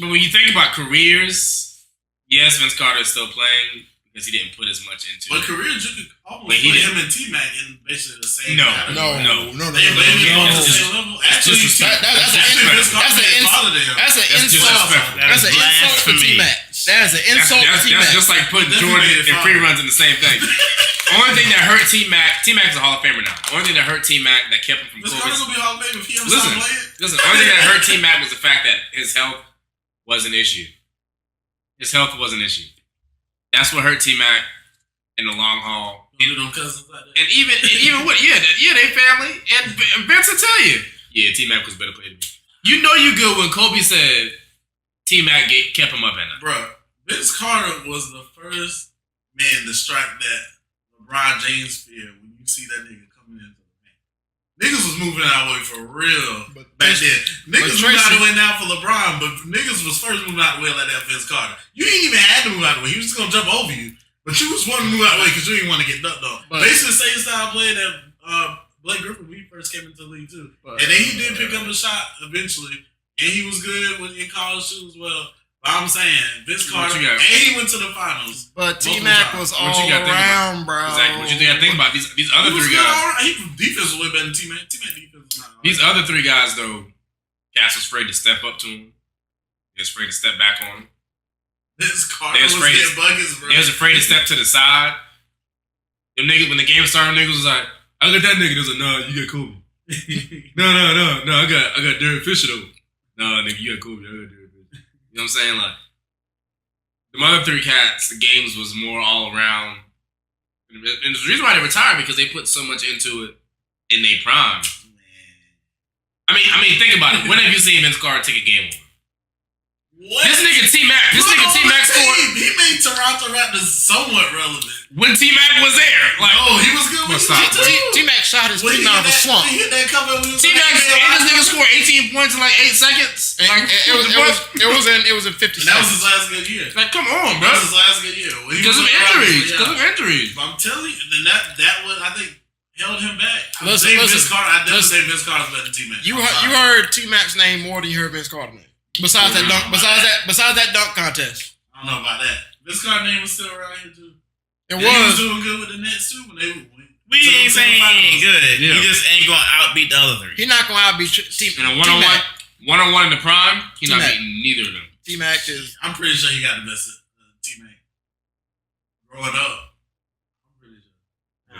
but when you think about careers, yes, Vince Carter is still playing because he didn't put as much into But it. careers, you could almost But he put didn't. him and T-Mac in basically the same No. category. They maybe on the same level. Actually, That's an insult. That is That's an insult to blasphemy. T Mac. That is an insult to T That's Mac. just like putting Definitely Jordan made it and fun. free runs in the same thing. Only thing that hurt T Mac is a Hall of Famer now. Only thing that hurt T Mac that kept him from This Carter's Kobe's. gonna be Hall of Fame if he ever Listen, stopped playing. Listen, the only thing that hurt T Mac was the fact that his health was an issue. His health was an issue. That's what hurt T Mac in the long haul. You know them cousins like that. And even what? Yeah, they family. And Vince will tell you, yeah, T Mac was a better player than me. You know you good when Kobe said T Mac kept him up at night. Bruh, Vince Carter was the first man to strike that LeBron James fear when you see that nigga coming into the paint. Niggas was moving out of the way for real back then. Niggas moving out of the way now for LeBron, but niggas was first moving out of the way like that Vince Carter. You ain't even had to move out of the way. He was just gonna jump over you. But you was wanting to move out of the way because you didn't want to get ducked on. Basically the same style play that Blake Griffin when he first came into the league too. And then he did pick up a shot eventually. And he was good when in college too as well. But I'm saying, Vince Carter, and he went to the finals. But T Mac was all around, bro. Exactly. What you think I think about these other three guys? He defense was way better than T Mac. T Mac defense is not. These other three guys though, Cass was afraid to step up to him. He was afraid to step back on him. Vince Carter They was was afraid getting buckets, bro. He was afraid to step to the side. Them niggas, when the game started, niggas was like, I got that nigga. They was like, nah, you got Kobe. No, I got Derek Fisher though. Nah, nigga, you got Kobe. I got Derek Fisher. You know what I'm saying? Like, the other three cats, the games was more all around. And the reason why they retired because they put so much into it in their prime. I mean, think about it. When have you seen Vince Carter take a game over? What? This nigga T Mac scored. He made Toronto Raptors somewhat relevant. When T Mac was there, like, Oh, he was good with T Mac shot his team out of a swamp. He hit that cover. T Mac and this nigga scored 18 points in like 8 seconds. And Like, it was in 50 And that was seconds. his last good year. like, come on, bro. That was his last good year. When he Because of was with the injuries. Raptors, Because of injuries. But I'm telling you, then that was, I think, held him back. I Listen, definitely say Vince Carter's better than T Mac. You heard T Mac's name more than you heard Vince Carter's name. Besides that dunk contest. I don't know about that. Vince Carter's name was still around here too. It He was was. doing good with the Nets too when they. We ain't saying he ain't good. Yeah. He just ain't gonna outbeat the other three. He's not gonna outbeat T In a one-on-one in the prime, he's not T-Mac. beating neither of them. T Mac is. I'm pretty sure he got the best T Mac. Growing up. I'm pretty sure.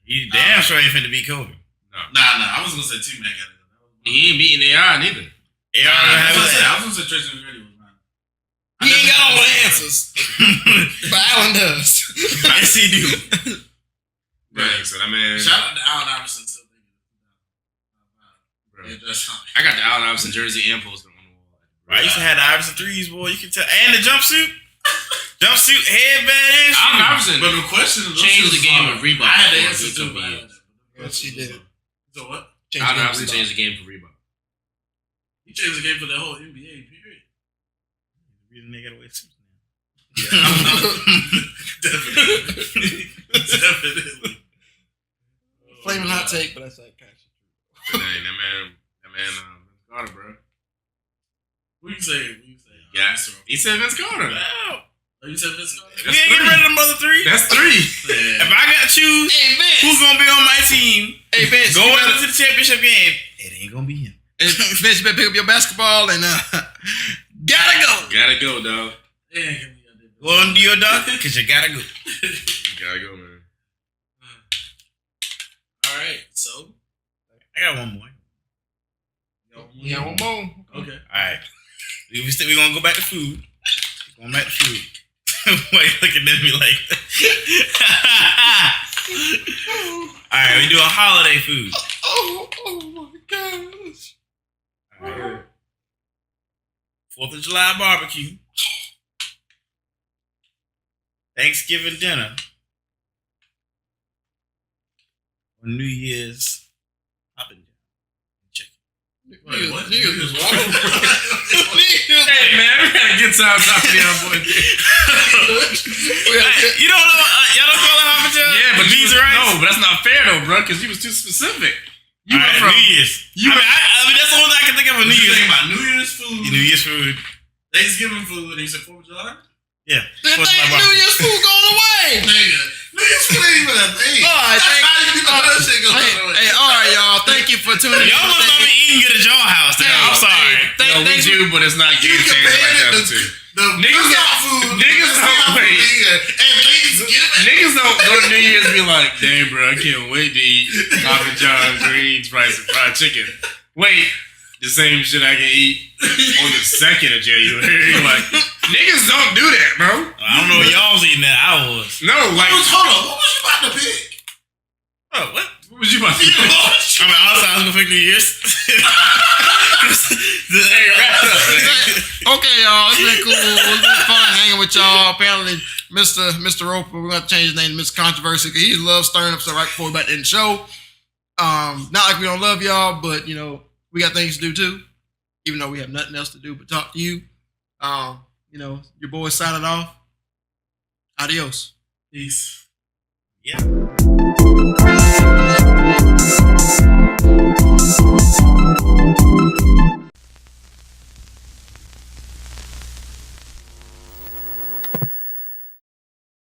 He damn sure ain't finna beat Kobe. Nah. I was gonna say T Mac got it. He ain't beating AI neither. I was gonna say Tracy McGrady was mine. He ain't got all the answers, but Allen does. Yes, he do. Right. So that man. Shout out to Allen Iverson. Still Bro. thinking. I got the Allen Iverson jersey and poster on the wall. Right, I used to have the Iverson threes, boy. You can tell, and the jumpsuit, headband, and Allen shoes. Iverson But the question is, changed the game of Reebok. I had the for a answer good too. couple but I years. had- Yes, he did. So what? Allen Iverson changed the game for Reebok. He changed the game for the whole NBA period. The reason they got away with Definitely. Flaming hot take, but that's like kind of Hey, that man, Vince Carter, bro. Who you say? Yeah, he said Vince Carter. Oh, you said Vince Carter? We ain't getting rid of them other three. That's 3. If I got to choose Hey, Vince. who's gonna be on my team, Hey, Vince. going into the championship game, it ain't gonna be him. Hey, Vince, you better pick up your basketball and gotta go. Gotta go, dog. Yeah, Go on to your doctor, because you gotta go. Gotta go, man. all right, so I got one more. Yeah, one more. Okay. Alright. We're gonna go back to food. Going back to food. Why you looking at me like that? Alright, we do a holiday food. Oh my gosh. Alright. 4th of July barbecue. Thanksgiving dinner. Or New Year's popping chicken. Niggas was walking. Hey, man, we had a good time talking to y'all, boy. You don't know, y'all don't call it Hopper Joe? Yeah, but beans and rice? no, but that's not fair though, bro, because you was too specific. You All went right, from New Year's. I mean, that's the only thing I can think of for New You Year's. think about New Year's food, New Year's food. Thanksgiving food, and you said 4th of July? Yeah. Then 4th of July New barbecue. Year's food going away. Nigga, New Year's food ain't even a thing. All right, That's how you know that shit going on. Hey, all right, y'all. Thank you for tuning in. Y'all must not be eating good at your house. Then. Hey, I'm sorry. no, we do, but it's not You game changing like compared that it too. the Niggas cookout don't- food, niggas the don't- cookout wait. food, and Thanksgiving. Niggas don't go to New Year's and be like, dang, bro, I can't wait to eat Papa John's greens, rice, and fried chicken. Wait, the same shit I can eat on the 2nd of January. Like, niggas don't do that, bro. I don't know what y'all was eating that. I was. No, like, Hold on, what was you about to pick? Oh, what? what was you about to You do? know what I mean, honestly, I was gonna pick New Year's. Hey, wrap it up, man. Okay, y'all. It's been cool. It's been fun hanging with y'all. Apparently, Mr. Roper, we're gonna change his name to Mr. Controversy because he loves stirring up stuff right before we about to end the show. Not like we don't love y'all, but you know we got things to do too. Even though we have nothing else to do but talk to you. You know, your boy signing off. Adios. Peace. Yeah.